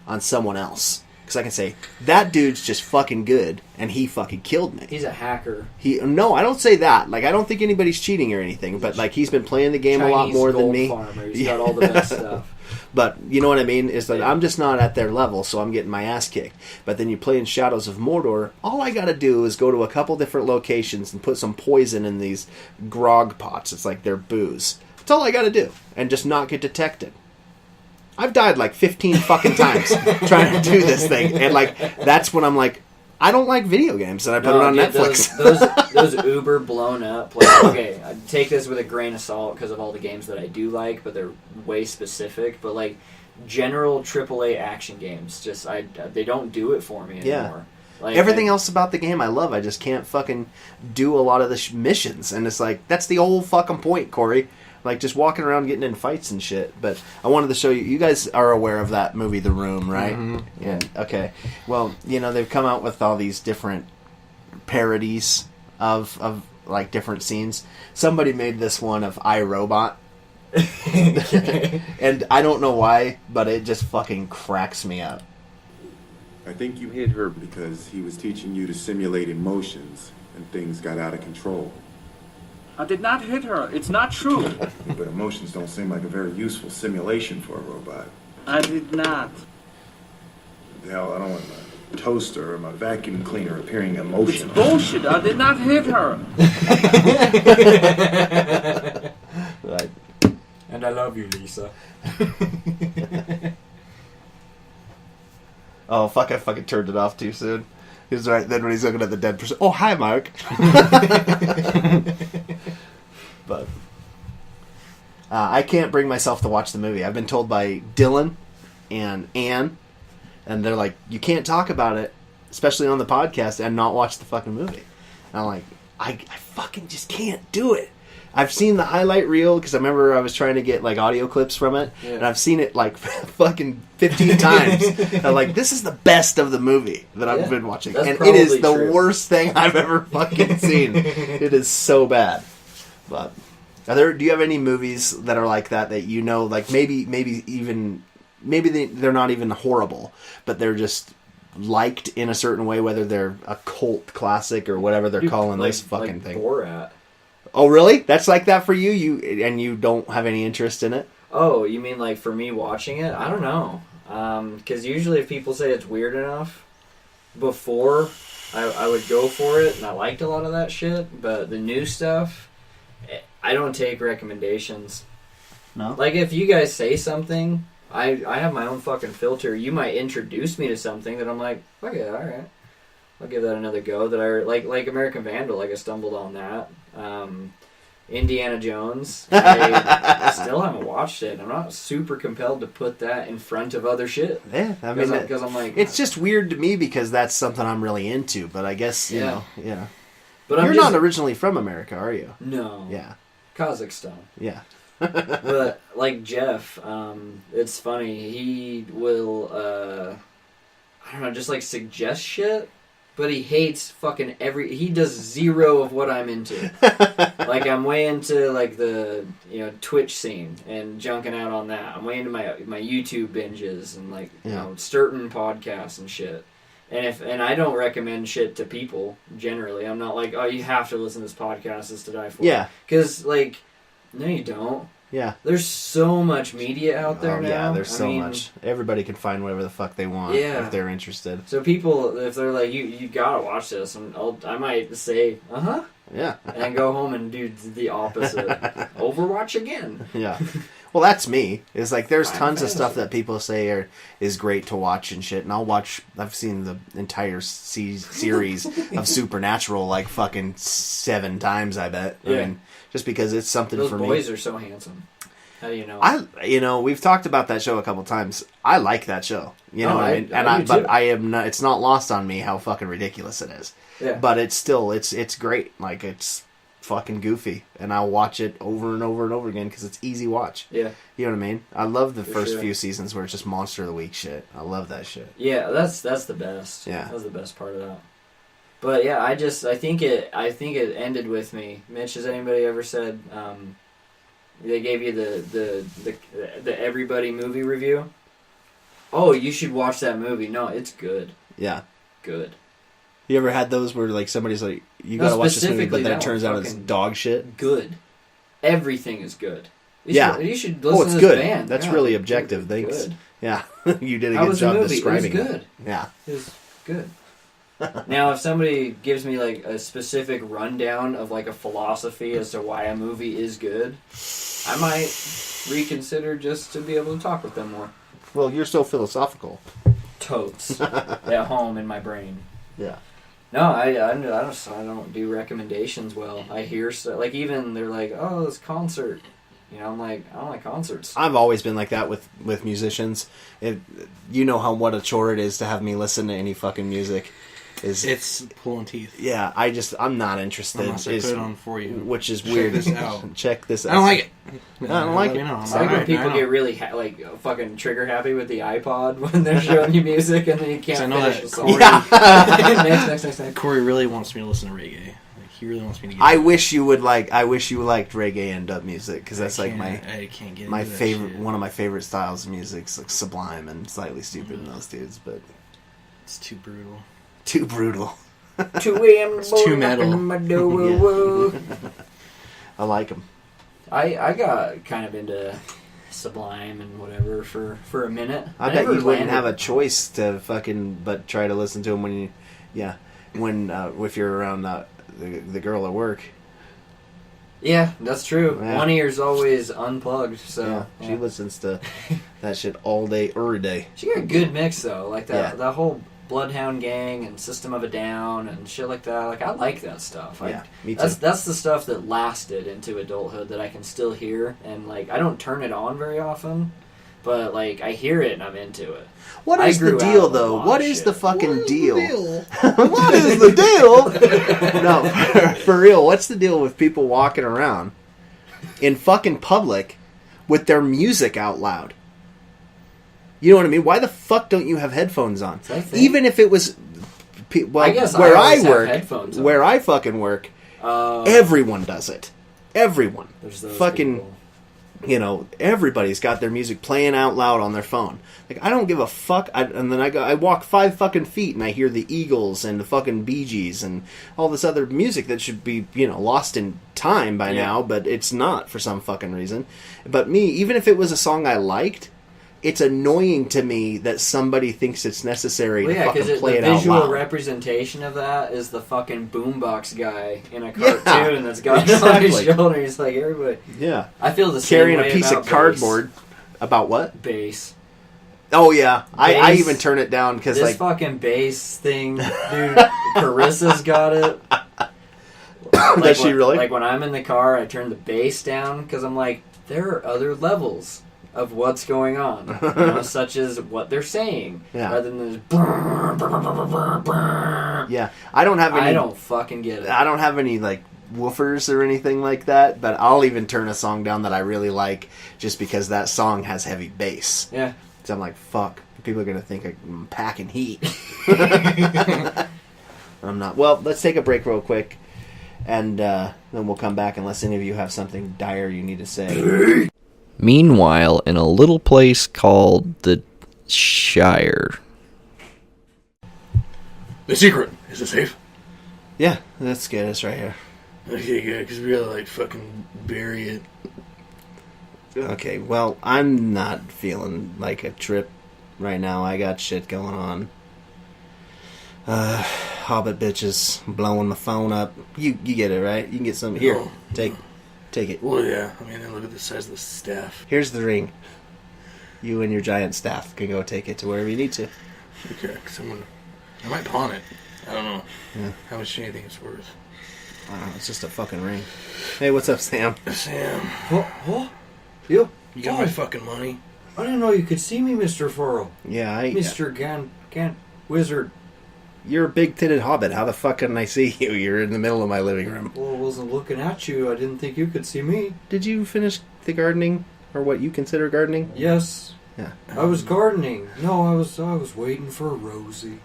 on someone else. Because I can say, that dude's just fucking good, and he fucking killed me. He's a hacker. No, I don't say that. Like, I don't think anybody's cheating or anything, but like, he's been playing the game a lot more than me. Farmer. He's got all the best stuff. But you know what I mean? Is that I'm just not at their level, so I'm getting my ass kicked. But then you play in Shadows of Mordor, all I gotta do is go to a couple different locations and put some poison in these grog pots. It's like they're booze. That's all I gotta do. And just not get detected. I've died like 15 fucking times trying to do this thing. And like, that's when I'm like, I don't like video games, and I put it on Netflix. Those uber blown up. Like, okay, I take this with a grain of salt because of all the games that I do like, but they're way specific. But like general AAA action games, just they don't do it for me anymore. Like, Everything else about the game I love. I just can't fucking do a lot of the missions, and it's like that's the whole fucking point, Corey. Like, just walking around getting in fights and shit. But I wanted to show you... You guys are aware of that movie, The Room, right? Mm-hmm. Yeah. Okay. Well, you know, they've come out with all these different parodies of like, different scenes. Somebody made this one of iRobot. And I don't know why, but it just fucking cracks me up. I think you hit her because he was teaching you to simulate emotions, and things got out of control. I did not hit her. It's not true. But emotions don't seem like a very useful simulation for a robot. I did not. Hell, I don't want my toaster or my vacuum cleaner appearing It's emotional. bullshit. I did not hit her. Like, And I love you, Lisa. oh, fuck, I fucking turned it off too soon. He's right then when he's looking at the dead person. Oh, hi, Mark. But I can't bring myself to watch the movie. I've been told by Dylan and Ann, and they're like, you can't talk about it, especially on the podcast, and not watch the fucking movie. And I'm like, I fucking just can't do it. I've seen the highlight reel because I remember I was trying to get like audio clips from it, and I've seen it like fucking 15 times. And I'm like, this is the best of the movie that I've been watching, and it is the worst thing I've ever fucking seen. It is so bad. But do you have any movies that are like that you know, like maybe they're not even horrible, but they're just liked in a certain way, whether they're a cult classic or whatever they're calling this fucking thing. Borat. Oh, really? That's like that for you? You don't have any interest in it? Oh, you mean like for me watching it? I don't know. Because usually if people say it's weird enough before I would go for it, and I liked a lot of that shit. But the new stuff, I don't take recommendations. No? Like, if you guys say something, I have my own fucking filter. You might introduce me to something that I'm like, okay, all right, I'll give that another go. That I like American Vandal. Like, I stumbled on that. Indiana Jones. I still haven't watched it. I'm not super compelled to put that in front of other shit. Yeah, I mean, because I'm like, it's just weird to me because that's something I'm really into. But I guess you know, yeah. But you're not originally from America, are you? No. Yeah. Kazakhstan. Yeah. But like Jeff, it's funny. He will, I don't know, just like suggest shit. But he hates fucking he does zero of what I'm into. Like, I'm way into, like, the, Twitch scene and junking out on that. I'm way into my YouTube binges and, like, certain podcasts and shit. And I don't recommend shit to people, generally. I'm not like, oh, you have to listen to this podcast, it's to die for. Yeah. Because, like, no, you don't. Yeah. There's so much media out there now. Yeah, there's so much. Everybody can find whatever the fuck they want if they're interested. So people, if they're like, you gotta watch this, and I might say, uh-huh. Yeah. And go home and do the opposite. Overwatch again. Yeah. Well, that's me. It's like, there's tons of stuff that people say is great to watch and shit, and I've seen the entire series of Supernatural like fucking 7 times, I bet. Yeah. I mean, just because it's something Those for me. boys are so handsome. How do you know? We've talked about that show a couple times. I like that show. You know what I mean? But I am not. It's not lost on me how fucking ridiculous it is. Yeah. But it's still it's great. Like, it's fucking goofy, and I'll watch it over and over and over again because it's easy watch. Yeah. You know what I mean? I love the first sure. few seasons where it's just Monster of the Week shit. I love that shit. Yeah, that's the best. Yeah. That's the best part of that. But yeah, I think it ended with me. Mitch, has anybody ever said they gave you the Everybody movie review? Oh, you should watch that movie. No, it's good. Yeah. Good. You ever had those where like somebody's like, you gotta watch this movie, but then it turns out it's dog shit? Good. Everything is good. You should listen it's to this good. band. That's Yeah, really objective. Thanks. Good. Yeah. You did a How good was the job movie? describing It was good. it. Yeah. It was good. Now, if somebody gives me like a specific rundown of like a philosophy as to why a movie is good, I might reconsider just to be able to talk with them more. Well, you're so philosophical. Totes at home in my brain. Yeah. No, I don't do recommendations well. I hear stuff like, even they're like, oh, this concert. I'm like, I don't like concerts. I've always been like that with musicians. You know what a chore it is to have me listen to any fucking music. It's pulling teeth. Yeah, I'm not interested. Unless I put it on for you. Which is weird. Check this out. Check this out. I don't like it. I don't like it. It's like when people get really fucking trigger happy with the iPod when they're showing you music and then you can't finish the song. Yeah. next. Corey really wants me to listen to reggae. Like, he really wants me to get I wish you liked reggae and dub music, because that's like I can't get my into that favorite shit. one of my favorite styles of music. It's like Sublime and Slightly Stupid and those dudes, but It's too brutal. too brutal. 2 a.m. It's too metal. I like them. I got kind of into Sublime and whatever for a minute. I bet you wouldn't have a choice to fucking but try to listen to them if you're around the girl at work. Yeah, that's true. Yeah. One ear's always unplugged, so Yeah, she listens to that shit all day, every day. She got a good mix though, like that Yeah. that whole Bloodhound Gang and System of a Down and shit like that. Like, I like that stuff. Yeah, me too. That's the stuff that lasted into adulthood that I can still hear, and like, I don't turn it on very often, but like, I hear it and I'm into it. What I is the grew deal, out of a though? lot What of is shit. the fucking deal? What is the deal? No, for real, what's the deal with people walking around in fucking public with their music out loud? You know what I mean? Why the fuck don't you have headphones on? Even if it was, I guess where I I always have work, headphones on. where I fucking work, everyone does it. Everyone. There's those Fucking, people. Everybody's got their music playing out loud on their phone. Like, I don't give a fuck. And then I walk 5 fucking feet and I hear the Eagles and the fucking Bee Gees and all this other music that should be, lost in time by now, but it's not for some fucking reason. But me, even if it was a song I liked, it's annoying to me that somebody thinks it's necessary Well, to yeah, fucking because play the it out visual loud. representation of that is the fucking boombox guy in a Yeah, cartoon that's got it on his exactly. shoulder. He's like, everybody. Yeah. I feel the same Carrying way a piece about of cardboard. About what? Bass. Oh, yeah. I Bass. even turn it down because, This like... fucking bass thing, dude. Carissa's got it. Does she really? Like when I'm in the car, I turn the bass down because I'm like, there are other levels of what's going on, such as what they're saying, rather than this. Yeah, I don't have any. I don't fucking get it. I don't have any like woofers or anything like that, but I'll even turn a song down that I really like just because that song has heavy bass. Yeah. So I'm like, fuck, people are gonna think I'm packing heat. I'm not. Well, let's take a break real quick, and then we'll come back unless any of you have something dire you need to say. Meanwhile, in a little place called the Shire. The secret. Is it safe? Yeah, let's get us right here. Okay, good, because we gotta, like, fucking bury it. Okay, well, I'm not feeling like a trip right now. I got shit going on. Hobbit bitches blowing my phone up. You get it, right? You can get some. Here, No. take it. Well, yeah. I mean, look at the size of the staff. Here's the ring. You and your giant staff can go take it to wherever you need to. Okay, because I might pawn it. I don't know. Yeah. How much do you think it's worth? I don't know, it's just a fucking ring. Hey, what's up, Sam? Sam, What? You got my fucking money? I didn't know you could see me, Mr. Furl. Yeah, Mr. Gant Wizard. You're a big-titted hobbit. How the fuck can I see you? You're in the middle of my living room. Well, I wasn't looking at you. I didn't think you could see me. Did you finish the gardening? Or what you consider gardening? Yes. Yeah. I was gardening. No, I was waiting for Rosie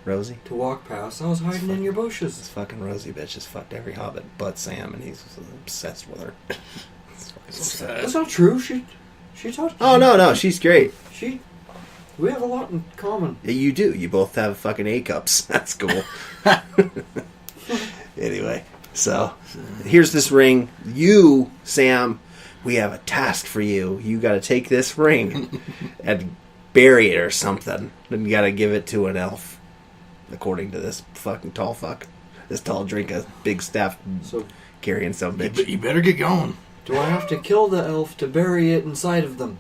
Rosie? to walk past. I was hiding in your This bushes. fucking Rosie bitch has fucked every hobbit but Sam, and he's obsessed with her. It's fucking So sad. sad. That's not true. She talked. Oh, no, she's great. We have a lot in common. You do. You both have fucking A cups. That's cool. Anyway, so here's this ring. You, Sam, we have a task for you. You got to take this ring and bury it or something. Then you got to give it to an elf, according to this fucking tall fuck. This tall drink of big staff So, carrying some bitch. You better get going. do I have to kill the elf to bury it inside of them?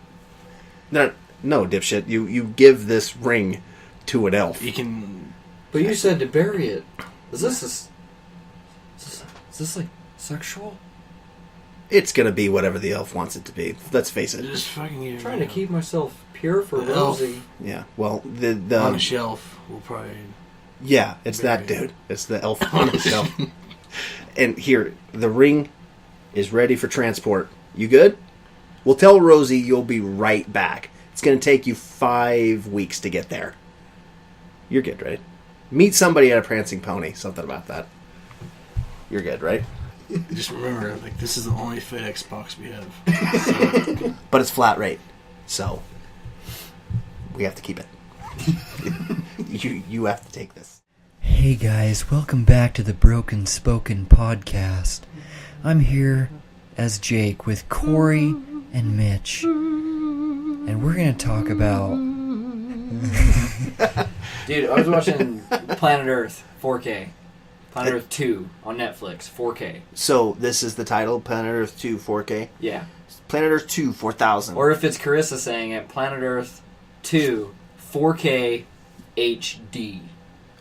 No, dipshit. You give this ring to an elf. You can... But you said to bury it. Is this like sexual? It's gonna be whatever the elf wants it to be. Let's face it. Just fucking get I'm trying to keep myself pure for The elf. Rosie. Yeah. Well, the on a shelf. We'll probably... yeah, it's that Bury it. dude. It's the elf on the shelf. And here, the ring is ready for transport. You good? We'll tell Rosie you'll be right back. It's gonna take you 5 weeks to get there. You're good, right? Meet somebody at a prancing pony. Something about that. You're good, right? Just remember, like, this is the only FedEx box we have. But it's flat rate, so we have to keep it. You have to take this. Hey guys, welcome back to the Broken Spoken podcast. I'm here as Jake with Corey and Mitch. And we're going to talk about... Dude, I was watching Planet Earth 4K. Planet Earth 2 on Netflix, 4K. So this is the title, Planet Earth 2 4K. Yeah. Planet Earth 2 4000. Or if it's Carissa saying it, Planet Earth 2 4K HD.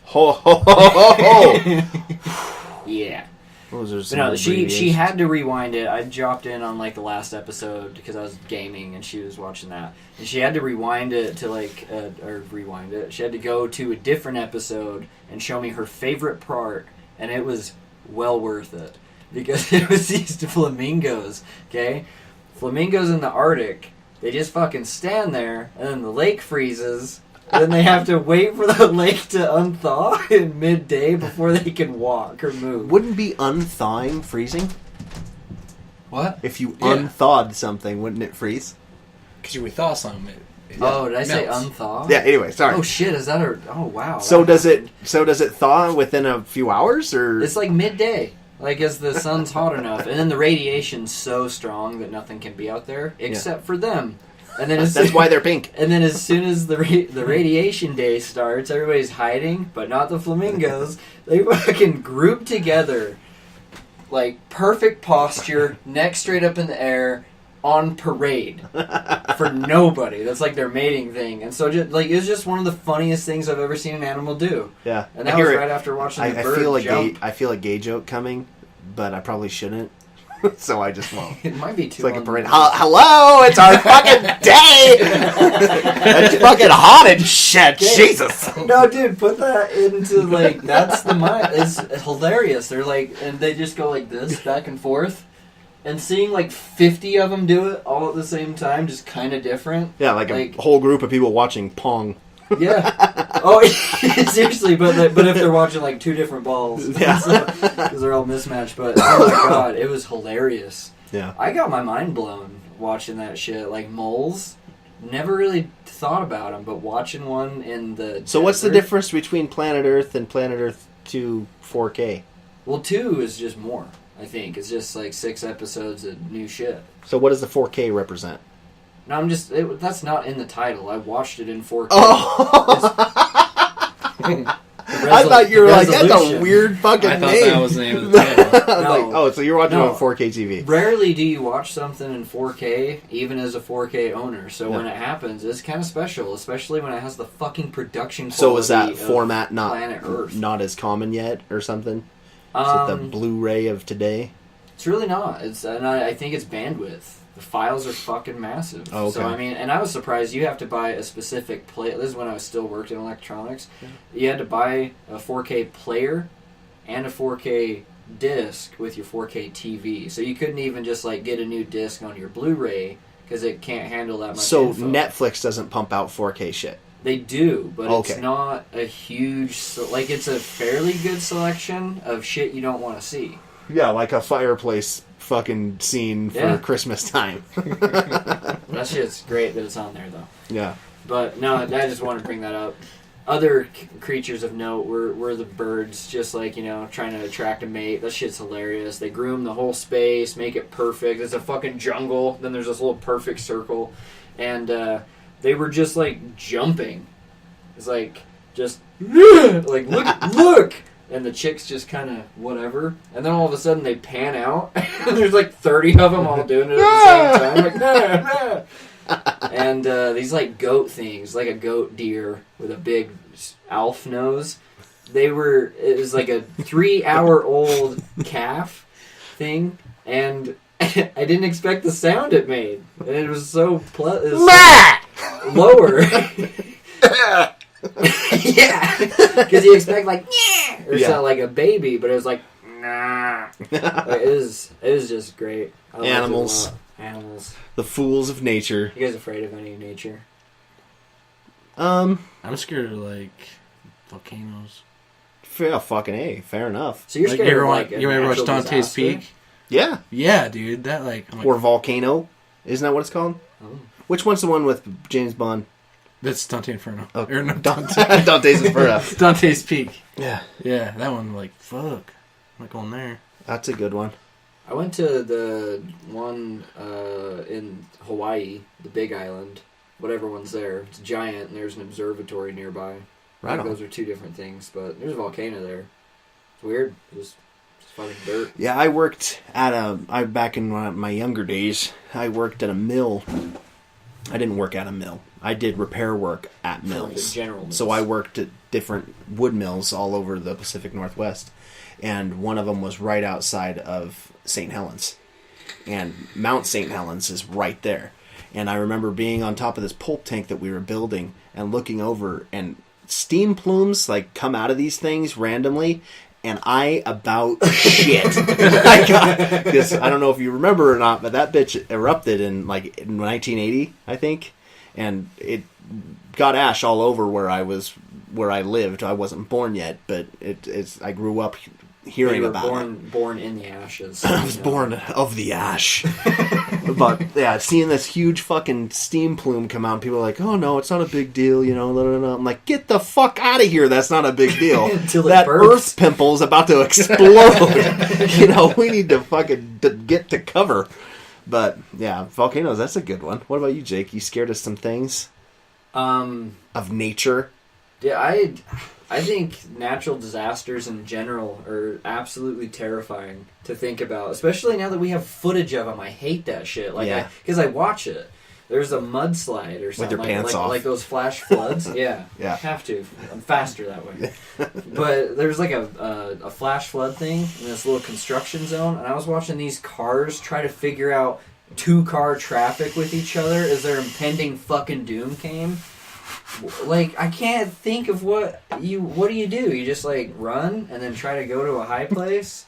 Ho ho ho ho ho! Yeah. Those are But some no, she abbreviations. had to rewind it. I dropped in on like the last episode because I was gaming and she was watching that, and she had to rewind it to rewind it. She had to go to a different episode and show me her favorite part, and it was well worth it because it was these flamingos. Okay, flamingos in the Arctic. They just fucking stand there, and then the lake freezes. Then they have to wait for the lake to unthaw in midday before they can walk or move. Wouldn't be unthawing freezing? What? If you Yeah. unthawed something, wouldn't it freeze? Because we thaw something. Oh, did I say melts. unthaw? Yeah. Anyway, sorry. Oh shit! Is that a? Oh wow. So that does it? happened. So does it thaw within a few hours, or It's like midday, like as the sun's hot enough, and then the radiation's so strong that nothing can be out there except for them. And then That's why they're pink. And then as soon as the radiation day starts, everybody's hiding, but not the flamingos. They fucking group together, like perfect posture, neck straight up in the air, on parade for nobody. That's like their mating thing. And so just, like, it's just one of the funniest things I've ever seen an animal do. Yeah. And that was right after watching the bird jump. I feel a gay joke coming, but I probably shouldn't. So I just won't. It might be too. It's like a parade. Hello, it's our fucking day. It's fucking hot and shit. Jesus. No, dude, put that into like that's the mind. It's hilarious. They're like, and they just go like this back and forth, and seeing like 50 of them do it all at the same time, just kind of different. Yeah, like a whole group of people watching Pong. Yeah. Oh, seriously, but if they're watching like two different balls, yeah, because they're all mismatched. But oh my god, it was hilarious. Yeah, I got my mind blown watching that shit. Like moles, never really thought about them, but watching one in the so what's the difference between Planet Earth and Planet Earth 2 4K? Well, 2 is just more. I think it's just like 6 episodes of new shit. So what does the 4K represent? No, that's not in the title. I watched it in 4K. Oh! I thought you were like, that's a weird fucking name. I thought that was the name of the title. Like, oh, so you're watching it on 4K TV. Rarely do you watch something in 4K, even as a 4K owner. So when it happens, it's kind of special, especially when it has the fucking production quality. So is that format Planet Earth not as common yet, or something? Is it the Blu-ray of today? It's really not. And I think it's bandwidth. The files are fucking massive. Oh, okay. So, I mean, and I was surprised you have to buy a specific play. This is when I was still worked in electronics. Yeah. You had to buy a 4K player and a 4K disc with your 4K TV. So you couldn't even just, like, get a new disc on your Blu-ray because it can't handle that much info. Netflix doesn't pump out 4K shit? They do, but it's not a huge... Like, it's a fairly good selection of shit you don't want to see. Yeah, like a fireplace fucking scene for Christmas time. That shit's great that it's on there, though. Yeah. But, no, I just wanted to bring that up. Other creatures of note were the birds, just like, you know, trying to attract a mate. That shit's hilarious. They groom the whole space, make it perfect. It's a fucking jungle. Then there's this little perfect circle. And they were just, like, jumping. It's like, just, like, look! And the chicks just kind of whatever. And then all of a sudden they pan out. And there's like 30 of them all doing it at the same time. Like, nah. And these like goat things, like a goat deer with a big Alf nose. It was like a 3-hour-old calf thing. And I didn't expect the sound it made. And it was so lower. Yeah, because you expect like or sound like a baby, but it was like nah. It was just great. Animals, the fools of nature. You guys afraid of any nature? I'm scared of like volcanoes. Yeah, fucking A. Fair enough. So you're scared of like you ever watch Dante's Peak? Yeah, dude. That like or Volcano, isn't that what it's called? Oh. Which one's the one with James Bond? That's Dante Inferno. Oh. Or no, Dante's Inferno. Dante's Peak. Yeah. Yeah, that one, like, fuck. I'm not going there. That's a good one. I went to the one in Hawaii, the Big Island. Whatever one's there. It's giant, and there's an observatory nearby. Right on. Those are two different things, but there's a volcano there. It's weird. It's fucking dirt. Yeah, I worked at back in my younger days, I worked at a mill. I didn't work at a mill. I did repair work at mills. General mills. So I worked at different wood mills all over the Pacific Northwest. And one of them was right outside of St. Helens. And Mount St. Helens is right there. And I remember being on top of this pulp tank that we were building and looking over, and steam plumes like come out of these things randomly. And I about shit. Because I don't know if you remember or not, but that bitch erupted in 1980, I think. And it got ash all over where I lived. I wasn't born yet, but I grew up hearing about it. Born in the ashes. I was born of the ash. But yeah, seeing this huge fucking steam plume come out, and people are like, "Oh no, it's not a big deal," you know. I'm like, "Get the fuck out of here! That's not a big deal." That earth pimple is about to explode. You know, we need to fucking get to cover. But yeah, volcanoes. That's a good one. What about you, Jake? You scared of some things of nature? Yeah, I think natural disasters in general are absolutely terrifying to think about, especially now that we have footage of them. I hate that shit. Like, because I watch it. There's a mudslide or something. With your pants off. Like those flash floods. Yeah. Yeah. Have to. I'm faster that way. But there's like a flash flood thing in this little construction zone, and I was watching these cars try to figure out 2-car traffic with each other as their impending fucking doom came. Like, I can't think of what do you do? You just like run and then try to go to a high place?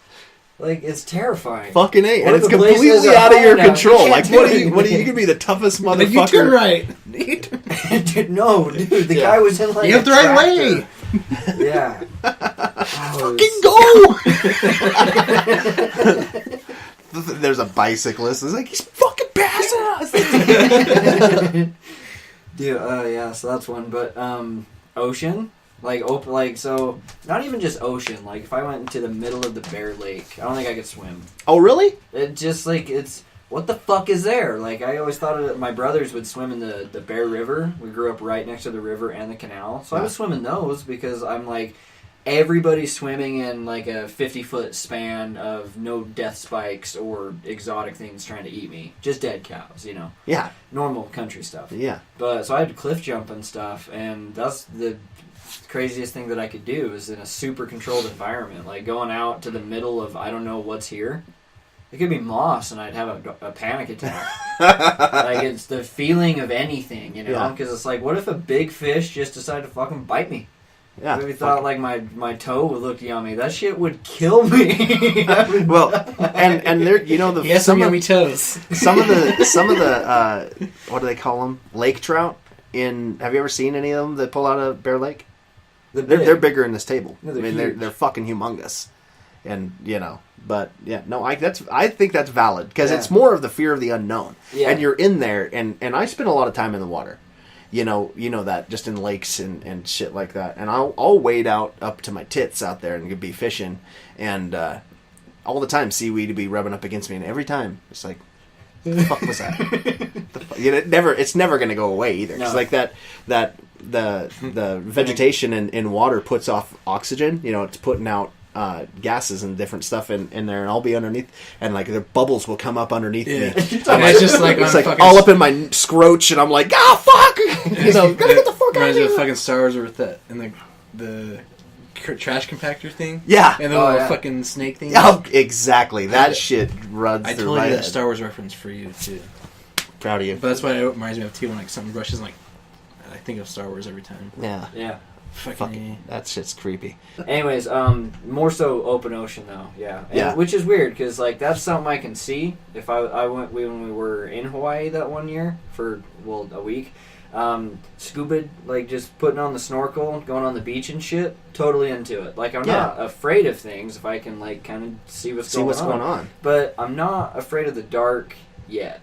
Like, it's terrifying. Fucking A. What And if it's the place completely is out of your now? control. You Like, can't what do are you? You could be the toughest motherfucker. Like, you turn right. Dude, no, dude. The guy was in like You have the right way. Yeah. Fucking go! There's a bicyclist. It's like, he's fucking passing us. Dude, yeah, so that's one. But, ocean? So, not even just ocean. Like, if I went into the middle of the Bear Lake, I don't think I could swim. Oh, really? It just, like, what the fuck is there? Like, I always thought my brothers would swim in the Bear River. We grew up right next to the river and the canal. So I was swimming those because I'm like, everybody's swimming in like a 50-foot span of no death spikes or exotic things trying to eat me. Just dead cows, you know? Yeah. Normal country stuff. Yeah. But, so I had to cliff jump and stuff, and that's the craziest thing that I could do is in a super controlled environment. Like, going out to the middle of I don't know what's here. It could be moss, and I'd have a panic attack. Like, it's the feeling of anything, you know? Because it's like, what if a big fish just decided to fucking bite me? Yeah. Maybe thought, like, my toe would look yummy. That shit would kill me. Well, and there, you know, He has some yummy toes. Some of the what do they call them? Lake trout. Have you ever seen any of them that pull out of Bear Lake? They're bigger than this table. Yeah, I mean, they're fucking humongous, and you know. But yeah, no, I think that's valid because it's more of the fear of the unknown. Yeah. And you're in there, and I spend a lot of time in the water. You know that just in lakes and shit like that. And I'll wade out up to my tits out there and be fishing, and all the time seaweed would be rubbing up against me, and every time it's like, what the fuck was that? It's never gonna go away either. It's like the vegetation in water puts off oxygen. You know, it's putting out gases and different stuff in there, and I'll be underneath, and like the bubbles will come up underneath me. And it's just like it's like all up in my scroach, and I'm like, oh fuck! You know, gotta get the fuck out of Reminds me here. of fucking Star Wars with that and the trash compactor thing. Yeah, and the little fucking snake thing. Oh, exactly. That shit runs I through totally my did a head. Star Wars reference for you too. Proud of you. But that's why it reminds me of too when like something brushes like I think of Star Wars every time. Yeah. Yeah. Fucking, that shit's creepy. Anyways, more so open ocean though, yeah. Which is weird because like that's something I can see. If I went when we were in Hawaii that one year for a week, scuba, like just putting on the snorkel, going on the beach and shit, totally into it. Like I'm not afraid of things if I can like kind of see what's going on. But I'm not afraid of the dark yet.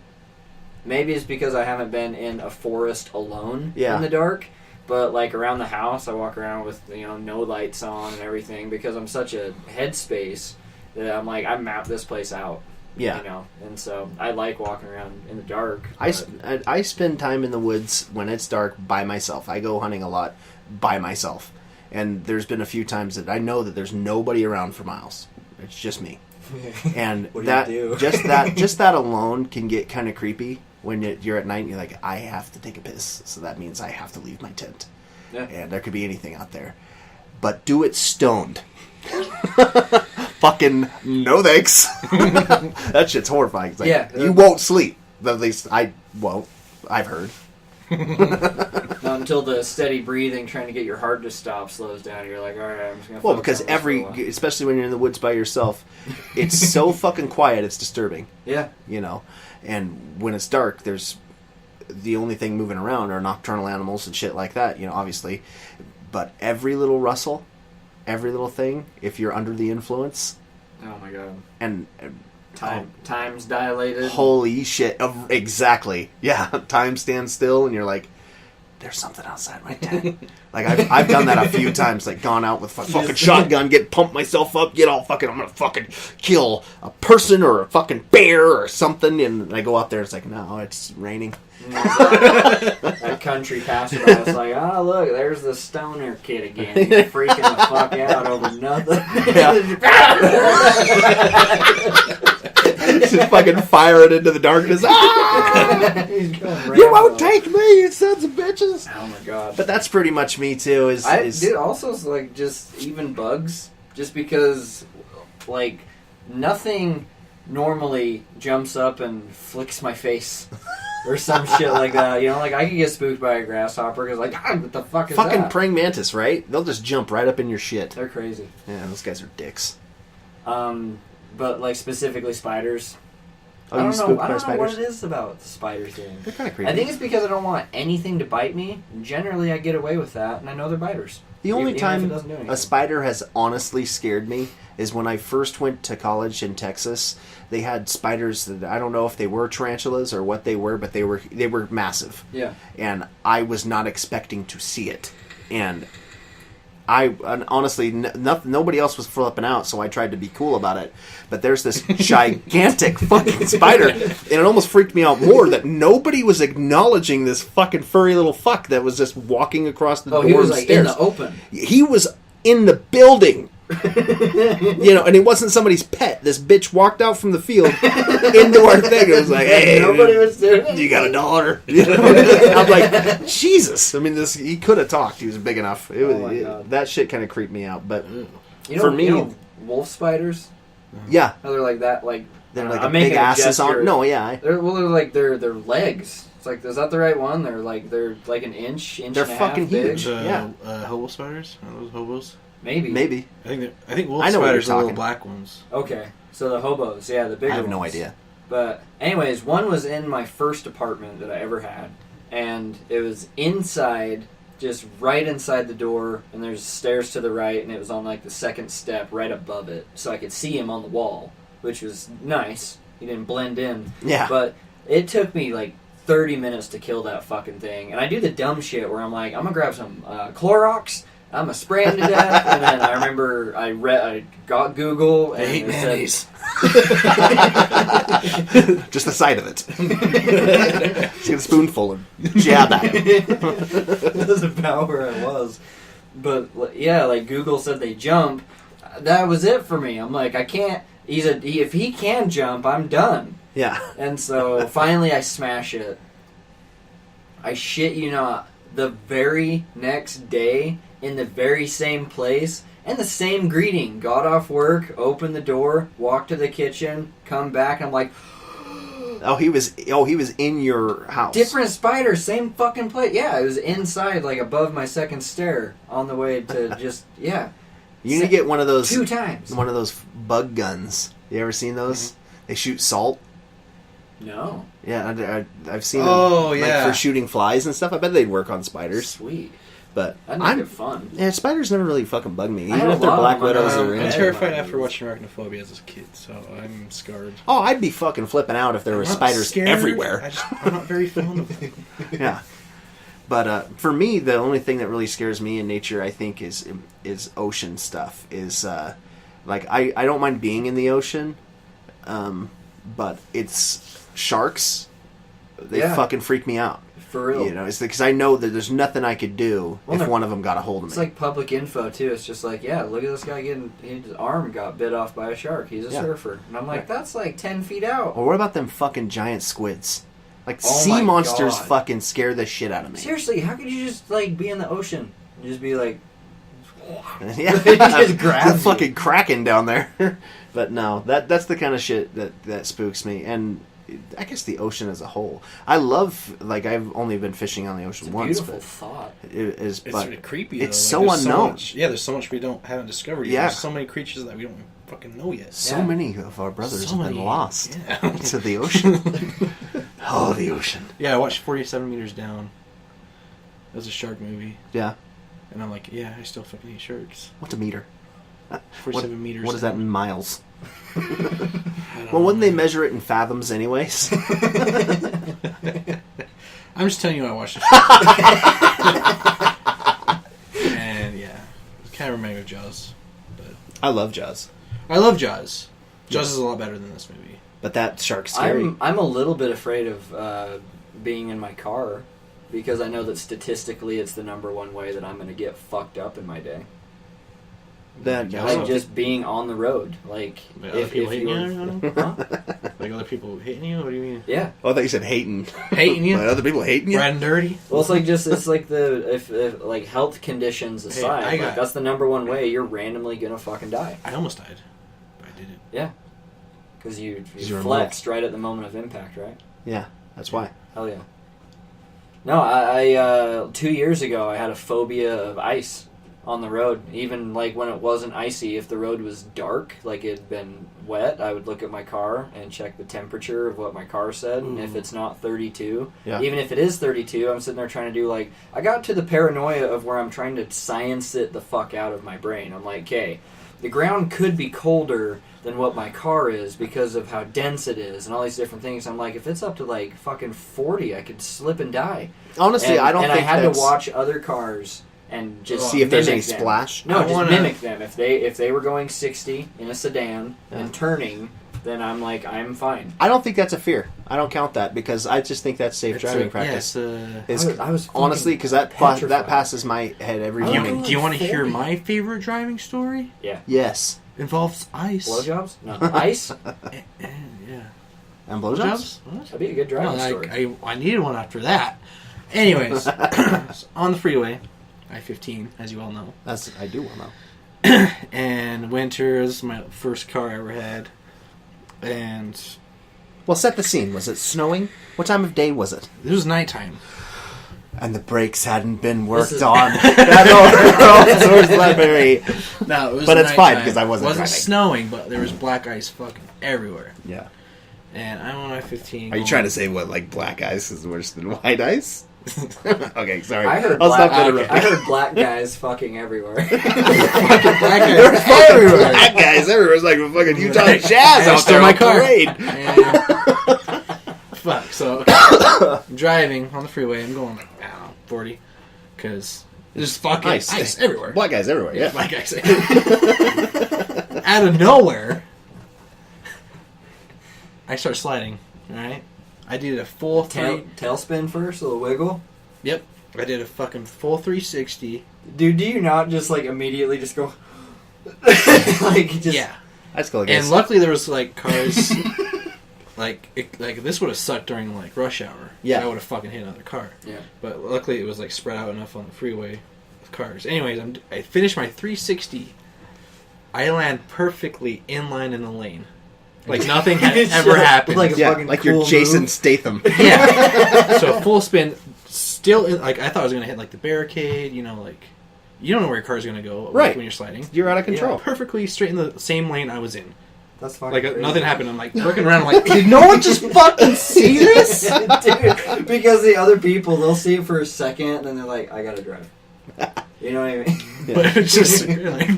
Maybe it's because I haven't been in a forest alone in the dark. But like around the house, I walk around with no lights on and everything because I'm such a headspace that I'm like I map this place out. Yeah, and so I like walking around in the dark. I spend time in the woods when it's dark by myself. I go hunting a lot by myself, and there's been a few times that I know that there's nobody around for miles. It's just me, and just that alone can get kind of creepy. When you're at night and you're like, I have to take a piss, so that means I have to leave my tent. Yeah. And there could be anything out there. But do it stoned. Fucking no thanks. That shit's horrifying. It's like, you won't sleep. At least I won't. I've heard. Not until the steady breathing, trying to get your heart to stop, slows down. You're like, all right, I'm just gonna. Well, because especially when you're in the woods by yourself, it's so fucking quiet. It's disturbing. Yeah. And when it's dark, there's the only thing moving around are nocturnal animals and shit like that. Obviously, but every little rustle, every little thing, if you're under the influence. Oh my god. And. Time's dilated. Holy shit. Exactly. Yeah. Time stands still and you're like, there's something outside my tent. Like, I've done that a few times, like, gone out with a fucking shotgun, pumped myself up, get all fucking, I'm gonna fucking kill a person or a fucking bear or something, and I go out there, it's like, no, it's raining. That country passerby was like, oh, look, there's the stoner kid again. He's freaking the fuck out over nothing. Just fucking fire it into the darkness. Ah! You won't take me, you sons of bitches. Oh my god. But that's pretty much me too. I did also, like, just even bugs. Just because, like, nothing normally jumps up and flicks my face. Or some shit like that, you know, like I could get spooked by a grasshopper because, like, what the fuck is that? Fucking praying mantis, right? They'll just jump right up in your shit. They're crazy. Yeah, those guys are dicks. But like specifically spiders. Oh, I you don't know. spooked I by don't know what spiders? it is about the spider thing. They're kind of creepy. I think it's because I don't want anything to bite me. Generally, I get away with that, and I know they're biters. The only Even if it time doesn't do anything. a spider has honestly scared me is when I first went to college in Texas. They had spiders that I don't know if they were tarantulas or what they were, but they were massive. Yeah. And I was not expecting to see it. And honestly, nobody else was flipping out, so I tried to be cool about it. But there's this gigantic fucking spider, and it almost freaked me out more that nobody was acknowledging this fucking furry little fuck that was just walking across the door he was and like stairs. in the open. He was in the building. You know, and it wasn't somebody's pet. This bitch walked out from the field into our thing. It was like, hey, nobody was doing it. You got $1? You know? I'm like, Jesus. I mean, he could have talked. He was big enough. That shit kind of creeped me out. But for me, wolf spiders. Yeah, how they're like that. Like they're like I'm a big making asses gesture. on. No, yeah. They're like their legs. It's like, is that the right one? They're like an inch They're and a fucking half big. huge. Yeah. Hobo spiders? Are those hobos? Maybe. I think wolf I know what spiders you're are the little talking. black ones. Okay, so the hobos, yeah, the bigger ones. I have no idea. But anyways, one was in my first apartment that I ever had, and it was inside, just right inside the door, and there's stairs to the right, and it was on like the second step right above it, so I could see him on the wall, which was nice. He didn't blend in. Yeah. But it took me like 30 minutes to kill that fucking thing, and I do the dumb shit where I'm like, I'm gonna grab some Clorox. I'm gonna spray him to death, and then I remember I got Google and it mayonnaise. Just the sight of it. Just get a spoonful and jab at him. That's about where I was. But yeah, like Google said they jump. That was it for me. I'm like, I can't. If he can jump, I'm done. Yeah. And so finally, I smash it. I shit you not. The very next day, in the very same place, and the same greeting. Got off work, opened the door, walked to the kitchen, come back, and I'm like, he was in your house. different spider, same fucking place. Yeah, it was inside, like above my second stair, on the way to just You need to get one of those 2 times. One of those bug guns. You ever seen those? Mm-hmm. They shoot salt. No. Yeah, I've seen them. Oh, yeah. Like for shooting flies and stuff. I bet they'd work on spiders. Sweet. But That'd make it fun. Yeah, spiders never really fucking bug me. I Even had if a they're lot black of them widows around or I'm Yeah. terrified after watching Arachnophobia as a kid, so I'm scarred. Oh, I'd be fucking flipping out if there were I'm not spiders scared. everywhere. I'm not very fond of them. Yeah. But for me, the only thing that really scares me in nature, I think, is ocean stuff. Is like I don't mind being in the ocean, but it's sharks. They fucking freak me out. For real. You know, it's because I know that there's nothing I could do if one of them got a hold of It's me. like public info too. It's just like, yeah, look at this guy his arm got bit off by a shark. He's a surfer, and I'm like, that's like 10 feet out. Or what about them fucking giant squids? Like Oh sea my monsters God. fucking scare the shit out of me. Seriously, how could you just like be in the ocean and just be like, Yeah, It just grabs the you. fucking kraken down there. But no, that's the kind of shit that spooks me, and I guess the ocean as a whole. I love, like, I've only been fishing on the ocean it's a once, beautiful but thought. it is. It's But really creepy. it's though. so There's unknown. much, there's so much we haven't discovered yet. Yeah. There's so many creatures that we don't fucking know yet. so Yeah. many of our brothers So have been many. lost Yeah. to the ocean. Oh, the ocean. Yeah, I watched 47 Meters Down. It was a shark movie, Yeah. and I'm like, yeah, I still fucking eat sharks. What's a meter? 47 meters. What is that in miles? I don't Well, know. wouldn't they measure it in fathoms anyways? I I'm just telling you what I watched. And yeah, it kind of reminded me of Jaws. But I love Jaws. I love Jaws. Jaws is a lot better than this movie. But that shark's scary. I'm a little bit afraid of being in my car because I know that statistically it's the number one way that I'm going to get fucked up in my day. That Like just being on the road, like Other people hitting you? Huh? Like other people hitting you? What do you mean? Yeah. Oh, I thought you said hating. Hating you? Like other people hating you? Red and dirty? Well, it's like the if like health conditions aside, I got- that's the number one way you're randomly gonna fucking die. I almost died. But I didn't. Yeah. Because you you're flexed right at the moment of impact, right? Yeah, that's why. Hell yeah. No, I 2 years ago I had a phobia of ice on the road. Even like when it wasn't icy, if the road was dark, like it had been wet, I would look at my car and check the temperature of what my car said. And if it's not 32, even if it is 32, I'm sitting there trying to do like, I got to the paranoia of where I'm trying to science it the fuck out of my brain. I'm like, okay, the ground could be colder than what my car is because of how dense it is and all these different things. I'm like, if it's up to like fucking 40, I could slip and die. Honestly, I don't think I had that's... to watch other cars and just see if there's any mimic them. splash. No, I just wanna- mimic them. If they were going 60 in a sedan and turning, then I'm like, I'm fine. I don't think that's a fear. I don't count that because I just think that's safe driving practice. I was Honestly, because that petrified. passes my head every I don't morning. know. Do you want to hear 40. my favorite driving story? Yes. Involves ice. Blowjobs? No. Ice? Yeah. And blowjobs? What? That'd be a good driving story. I needed one after that. Anyways, on the freeway, I-15, as you all know. I do well know. And winter is my first car I ever had. And Well, set the scene. Was it snowing? What time of day was it? it was nighttime. And the brakes hadn't been worked is- on. So it's not very... No, it was But it's fine, nighttime. because I wasn't It wasn't driving. snowing, but there was black ice fucking everywhere. Yeah. And I'm on I-15. Are you trying to say what, like, black ice is worse than white ice? Okay, sorry. I heard I'll black, stop interrupting. I heard black guys fucking everywhere. black guys There's everywhere? black guys everywhere. It's like a fucking Utah Jazz out stole there my on car. parade. And, fuck, so I'm driving on the freeway. I'm going like, I don't know, 40. Because there's fucking ice everywhere. Black guys everywhere, yeah. Black ice. Out of nowhere, I start sliding, alright? I did a full Tailspin first, a little wiggle. Yep. I did a fucking full 360. Dude, do you not just like immediately just go like just Yeah. I just go like And this. luckily there was like cars like this would have sucked during like rush hour. Yeah. I would have fucking hit another car. Yeah. But luckily it was like spread out enough on the freeway with cars. Anyways, I finished my 360. I land perfectly in line in the lane. Like nothing had ever happened. Like a Yeah, fucking like cool you're Jason move. Statham. Yeah. So full spin, still like I thought I was gonna hit like the barricade. You know, like you don't know where your car's gonna go Right. when you're sliding. You're out of control. Perfectly straight in the same lane I was in. That's fucking Like crazy. nothing happened. I'm like looking around. I'm like, Did no one just fucking see this? Dude, because the other people, they'll see it for a second, and then they're like, I gotta drive. You know what I mean? but it's just like,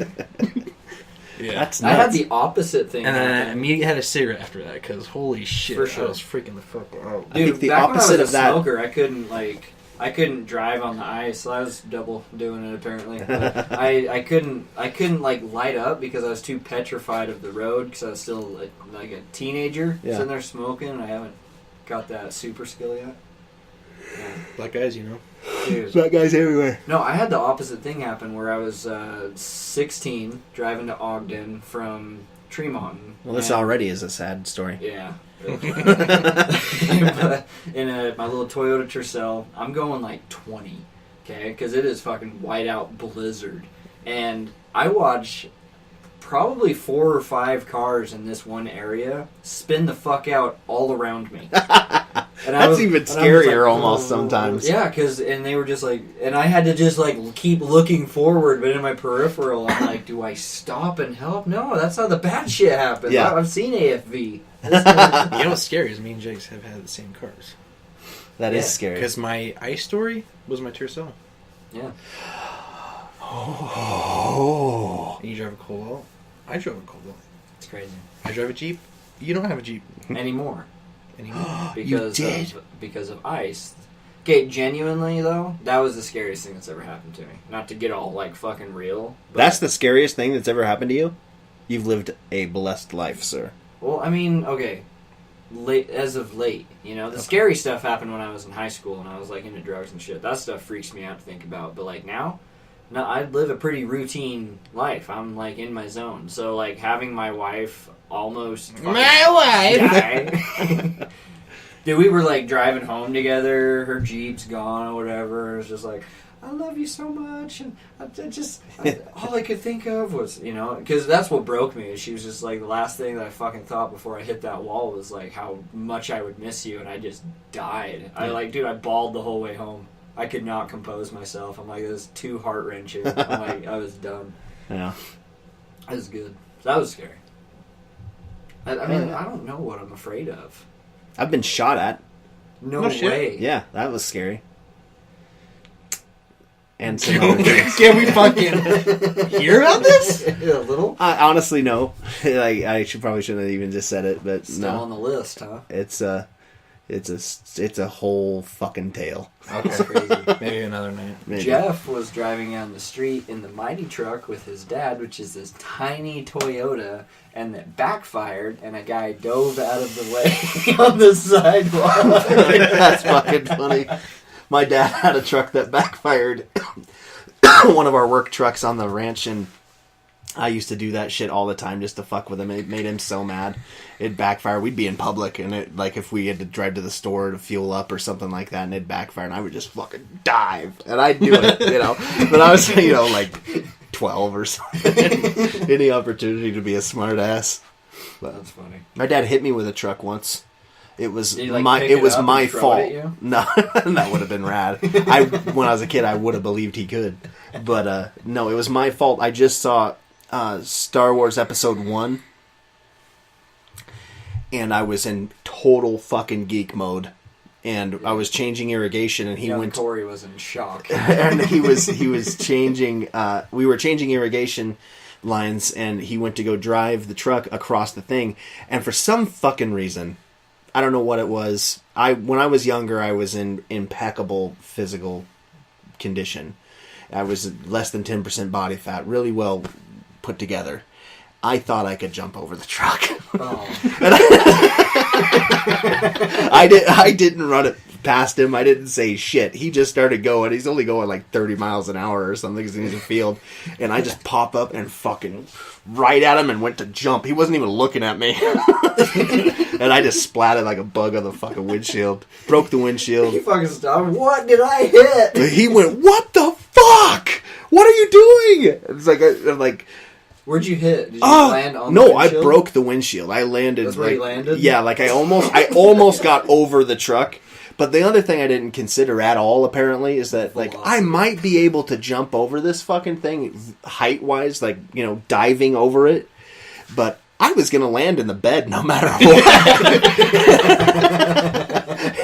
yeah. That's I had nuts. the opposite thing And then I happen. immediately had a cigarette after that because holy shit, For sure. I was freaking the fuck out. I think Dude, the back opposite when I of was a that- smoker, I couldn't drive on the ice, so I was double doing it apparently. But I couldn't like light up because I was too petrified of the road because I was still like a teenager Yeah. sitting there smoking. And I haven't got that super skill yet. Yeah. Black guys, you know. Dude. Black guys everywhere. No, I had the opposite thing happen where I was 16 driving to Ogden from Tremont. Well, this and- already is a sad story. Yeah. In my little Toyota Tercel, I'm going like 20, okay? Because it is fucking whiteout blizzard. And I watch probably 4 or 5 cars in this one area spin the fuck out all around me. And That's even scarier almost sometimes. Yeah, and they were just like, and I had to just like keep looking forward, but in my peripheral, I'm like, do I stop and help? No, that's how the bad shit happens. Yeah. I've seen AFV. You know what's scary is me and Jakes have had the same cars. That is Yeah, scary. Because my ice story was my Tercel. Yeah. Oh. And you drive a Cobalt. I drove a Cobalt. It's crazy. I drive a Jeep. You don't have a Jeep Anymore. anymore. Because did? because of ice. Okay, genuinely though, that was the scariest thing that's ever happened to me. Not to get all like fucking real. But, That's the scariest thing that's ever happened to you? You've lived a blessed life, sir. well, I mean, okay, as of late, you know, the scary stuff happened when I was in high school and I was like into drugs and shit. That stuff freaks me out to think about. But like now, no, I live a pretty routine life. I'm like in my zone. So like having my wife almost die. Dude, we were like driving home together. Her Jeep's gone or whatever. It was just like, I love you so much, and all I could think of was, you know, because that's what broke me. She was just like, the last thing that I fucking thought before I hit that wall was like how much I would miss you, and I just died. I bawled the whole way home. I could not compose myself. I'm like, it was too heart wrenching. I'm like, I was done. Yeah. That was good. That was scary. I mean, I don't know what I'm afraid of. I've been shot at. No way. Yeah, that was scary. And some other things. Can we fucking hear about this? A little? Honestly, no. I probably shouldn't have even just said it, but Still no. on the list, huh? It's a whole fucking tale. That's crazy. Maybe another night. Maybe. Jeff was driving down the street in the Mighty truck with his dad, which is this tiny Toyota, and that backfired, and a guy dove out of the way on the sidewalk. That's fucking funny. My dad had a truck that backfired. One of our work trucks on the ranch, and I used to do that shit all the time just to fuck with him. It made him so mad. It'd backfire. We'd be in public, and it, like, if we had to drive to the store to fuel up or something like that, and it'd backfire, and I would just fucking dive. And I'd do it, you know. But I was, you know, like 12 or something. Any opportunity to be a smart ass. But That's funny. my dad hit me with a truck once. It was Did he, like, my pick it it was up my and throw it fault. at you? No, that would have been rad. When I was a kid, I would have believed he could. But no, it was my fault. I just saw Star Wars Episode 1, and I was in total fucking geek mode. And I was changing irrigation, and Corey was in shock. and he was changing. We were changing irrigation lines, and he went to go drive the truck across the thing. And for some fucking reason, I don't know what it was. When I was younger, I was in impeccable physical condition. I was less than 10% body fat, really well put together. I thought I could jump over the truck. Oh. I didn't run it past him. I didn't say shit. He just started going. He's only going like 30 miles an hour or something because he's in the field. And I just pop up and fucking right at him and went to jump. He wasn't even looking at me. And I just splatted like a bug on the fucking windshield. Broke the windshield. He fucking stopped. What did I hit? He went, "What the fuck? What are you doing?" It's like, I'm like, where'd you hit? Did you land on the no, I windshield? broke the windshield. I landed. That's where you landed? Yeah, like I almost got over the truck. But the other thing I didn't consider at all, apparently, is that like I might be able to jump over this fucking thing height wise, like, you know, diving over it. But I was gonna land in the bed no matter what.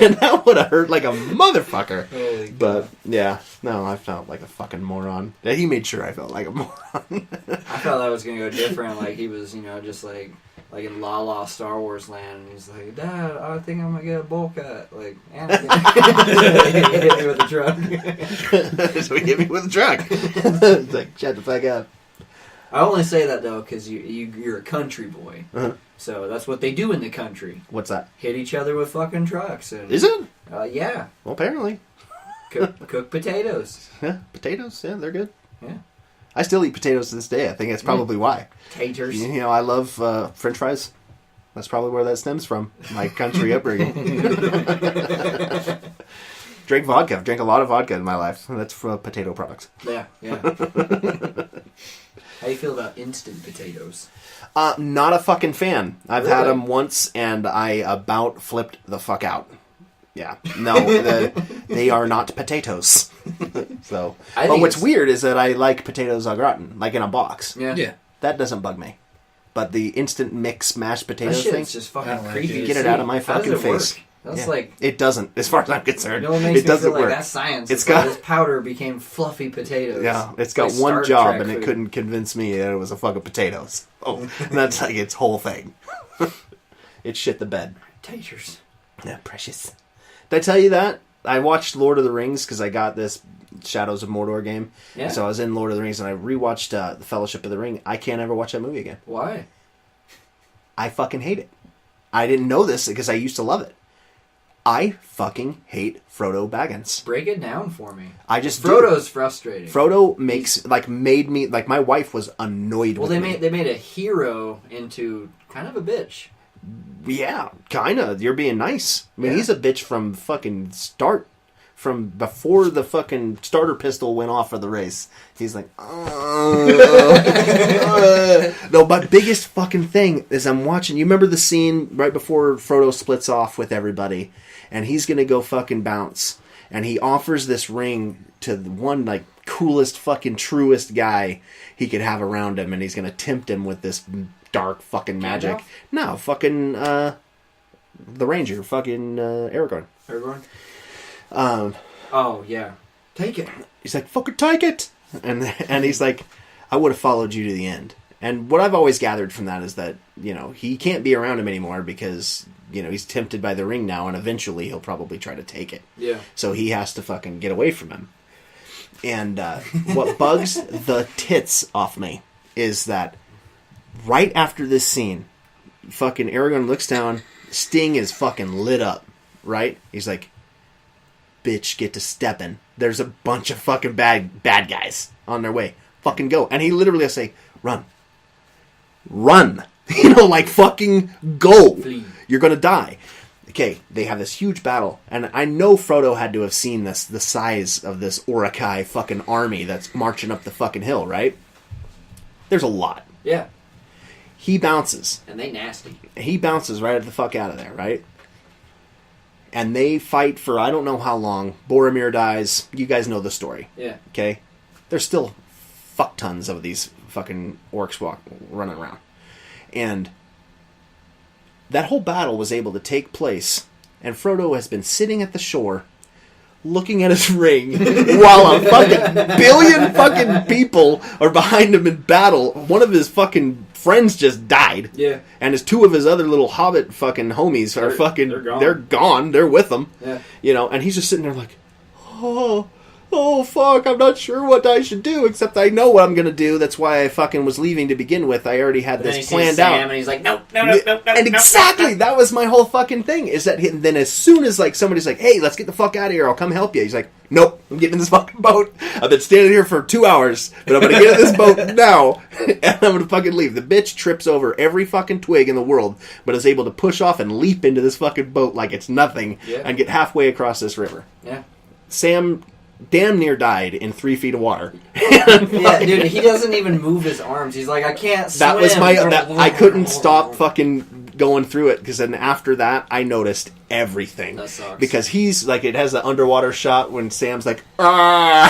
And that would have hurt like a motherfucker. Holy But yeah, no, I felt like a fucking moron. Yeah, he made sure I felt like a moron. I thought that was gonna go different. Like he was, you know, just like in La La Star Wars land. And he's like, "Dad, I think I'm gonna get a bowl cut." Like, Anakin. He hit me with the truck. So he hit me with a truck. It's like, shut the fuck up. I only say that though because you're a country boy, Uh-huh. so that's what they do in the country. What's that? Hit each other with fucking trucks. And, Is it? Yeah. Well, apparently. Cook potatoes. Yeah, potatoes. Yeah, they're good. Yeah. I still eat potatoes to this day. I think that's probably why. Taters. You know, I love French fries. That's probably where that stems from. My country upbringing. Drink vodka. Drank a lot of vodka in my life. That's from potato products. Yeah. How do you feel about instant potatoes? Not a fucking fan. I've Really? had them once, and I about flipped the fuck out. Yeah. No, they are not potatoes. So, but what's weird is that I like potatoes au gratin, like in a box. Yeah. That doesn't bug me. But the instant mix mashed That potatoes shit's thing, just fucking creepy. get it out of my How does fucking it work? face. That's Yeah. like, It doesn't, as far as I'm concerned. you know what makes It me doesn't feel like work. that's science. It's It's got got- this powder became fluffy potatoes. Yeah, it's got like one Star job, Trek and it food. couldn't convince me that it was a fucking potatoes. Oh, and that's like its whole thing. It shit the bed. Taters. Yeah, precious. Did I tell you that? I watched Lord of the Rings because I got this Shadows of Mordor game. Yeah. So I was in Lord of the Rings and I rewatched The Fellowship of the Ring. I can't ever watch that movie again. Why? I fucking hate it. I didn't know this because I used to love it. I fucking hate Frodo Baggins. Break it down for me. I just Frodo's frustrating. Frodo made me like my wife was annoyed with me. They made a hero into kind of a bitch. Yeah, kinda. You're being nice. I mean, Yeah. he's a bitch from fucking start. From before the fucking starter pistol went off for the race. He's like, No, but biggest fucking thing is I'm watching. You remember the scene right before Frodo splits off with everybody, and he's gonna go fucking bounce, and he offers this ring to the one like coolest fucking truest guy he could have around him, and he's gonna tempt him with this dark fucking magic. Gandalf? No, fucking the Ranger, fucking Aragorn. Aragorn? Oh, yeah. Take it. He's like, fucking take it! And he's like, I would have followed you to the end. And what I've always gathered from that is that, you know, he can't be around him anymore because, you know, he's tempted by the ring now and eventually he'll probably try to take it. Yeah. So he has to fucking get away from him. And what bugs the tits off me is that right after this scene, fucking Aragorn looks down, Sting is fucking lit up, right? He's like, bitch, get to stepping. There's a bunch of fucking bad guys on their way. Fucking go. And he literally will say, run. Run. You know, like fucking go. Flee. You're gonna die. Okay, they have this huge battle. And I know Frodo had to have seen this, the size of this Uruk-hai fucking army that's marching up the fucking hill, right? There's a lot. Yeah. He bounces. And they nasty. He bounces right the fuck out of there, right? And they fight for I don't know how long. Boromir dies. You guys know the story. Yeah. Okay? There's still fuck tons of these fucking orcs running around. And that whole battle was able to take place, and Frodo has been sitting at the shore looking at his ring while a fucking billion fucking people are behind him in battle. One of his fucking friends just died. Yeah. And his two of his other little hobbit fucking homies are they're gone. They're with him. Yeah. You know, and he's just sitting there like, oh fuck, I'm not sure what I should do, except I know what I'm gonna do. That's why I fucking was leaving to begin with. I already had this planned out. And he's like, no. And exactly, that was my whole fucking thing. Is that then as soon as like somebody's like, hey, let's get the fuck out of here, I'll come help you. He's like, nope, I'm getting in this fucking boat. I've been standing here for 2 hours, but I'm gonna get in this boat now, and I'm gonna fucking leave. The bitch trips over every fucking twig in the world, but is able to push off and leap into this fucking boat like it's nothing, and get halfway across this river. Yeah. Sam damn near died in 3 feet of water. Yeah, dude, he doesn't even move his arms. He's like, I can't swim. That was I couldn't stop fucking going through it, because then after that, I noticed everything. That sucks. Because he's like, it has the underwater shot when Sam's like, ah!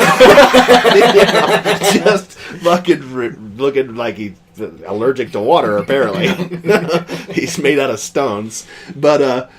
Just fucking looking like he's allergic to water, apparently. He's made out of stones. But,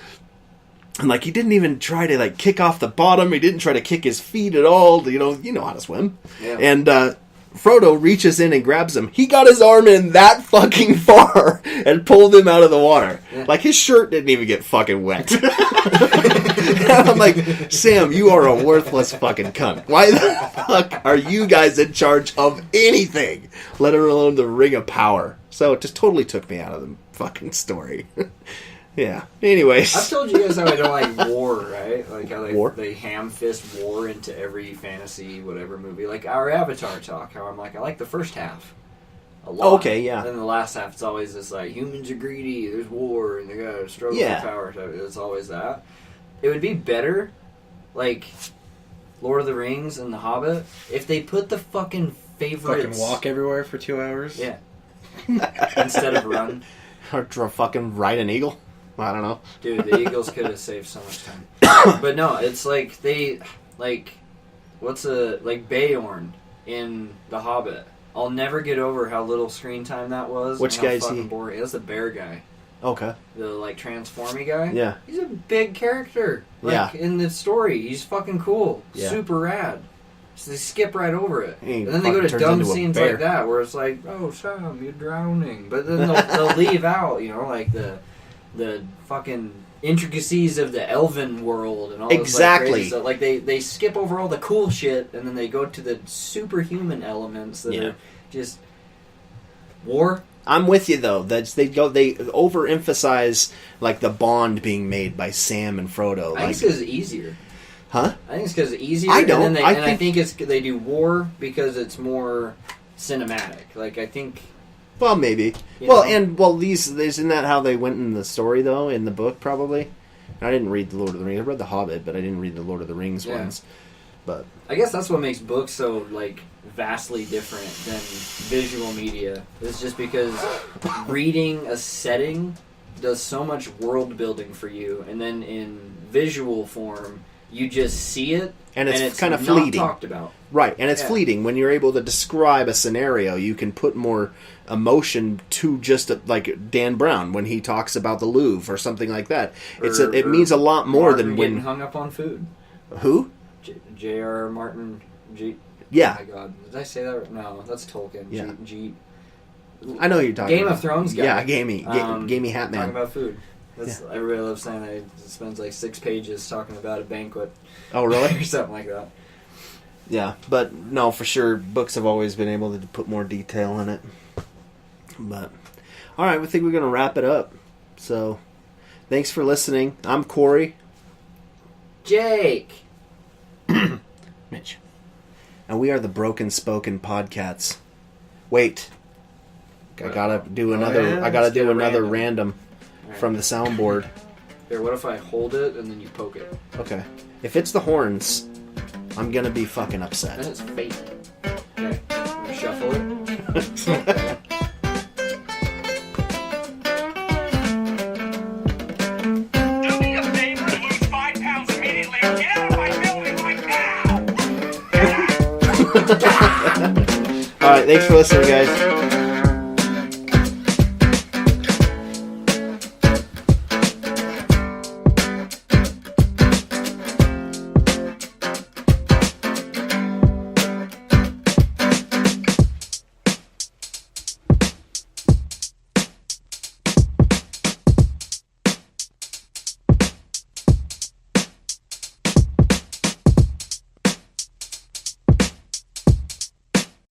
and like he didn't even try to like kick off the bottom. He didn't try to kick his feet at all. You know how to swim. Yeah. And Frodo reaches in and grabs him. He got his arm in that fucking far and pulled him out of the water. Yeah. Like his shirt didn't even get fucking wet. And I'm like, Sam, you are a worthless fucking cunt. Why the fuck are you guys in charge of anything, let alone the Ring of Power? So it just totally took me out of the fucking story. Yeah. Anyways. I've told you guys how I don't like war, right? Like how they ham fist war into every fantasy whatever movie. Like our Avatar talk, how I'm like, I like the first half a lot. Okay, yeah. And then the last half, it's always this like, humans are greedy, there's war, and they gotta struggle for power. So it's always that. It would be better, like Lord of the Rings and The Hobbit, if they put the fucking favorites... Fucking walk everywhere for 2 hours? Yeah. Instead of run. Or fucking ride an eagle. I don't know. Dude, the Eagles could have saved so much time. But no, it's like like Beorn in The Hobbit. I'll never get over how little screen time that was. Which guy is he? Boring. That's the bear guy. Okay. The like transformy guy. Yeah. He's a big character. Like in the story, he's fucking cool. Yeah. Super rad. So they skip right over it. He And then they go to fucking dumb turns into a scenes bear. like that where it's like, oh Sam, you're drowning. But then they'll leave out, like the fucking intricacies of the elven world and all this Exactly. like, crazy stuff. Like they skip over all the cool shit and then they go to the superhuman elements that are just war. I'm with you though. They overemphasize like the bond being made by Sam and Frodo. I think it's because it's easier. Huh? I think it's because it's easier. I don't. And then I I think it's they do war because it's more cinematic. Like I think. Well, maybe. These isn't that how they went in the story though in the book probably. I didn't read the Lord of the Rings. I read the Hobbit, but I didn't read the Lord of the Rings ones. But I guess that's what makes books so like vastly different than visual media. It's just because reading a setting does so much world building for you, and then in visual form you just see it, and it's kind of not fleeting. Talked about. Right, and it's fleeting. When you're able to describe a scenario, you can put more emotion to just like Dan Brown when he talks about the Louvre or something like that. It means a lot more Martin than when hung up on food. Who? J.R. Martin. Yeah. Oh my God, did I say that? Right? No, that's Tolkien. Yeah. G. I know who you're talking Game about. of Thrones guy. Yeah, Gamey Hatman. Talking about food. Everybody loves saying that he spends like 6 pages talking about a banquet. Oh, really? Or something like that. Yeah, but no, for sure, books have always been able to put more detail in it. But, all right, we think we're going to wrap it up. So, thanks for listening. I'm Corey. Jake. Mitch. And we are the Broken Spoken Podcats. Wait. I gotta do another. I gotta do another random from the soundboard. Here, what if I hold it and then you poke it? Okay. If it's the horns, I'm gonna be fucking upset. Then it's fake. Okay. I'm gonna shuffle it. Do me a favor and lose 5 pounds immediately or get out of my building right now! Alright, thanks for listening, guys.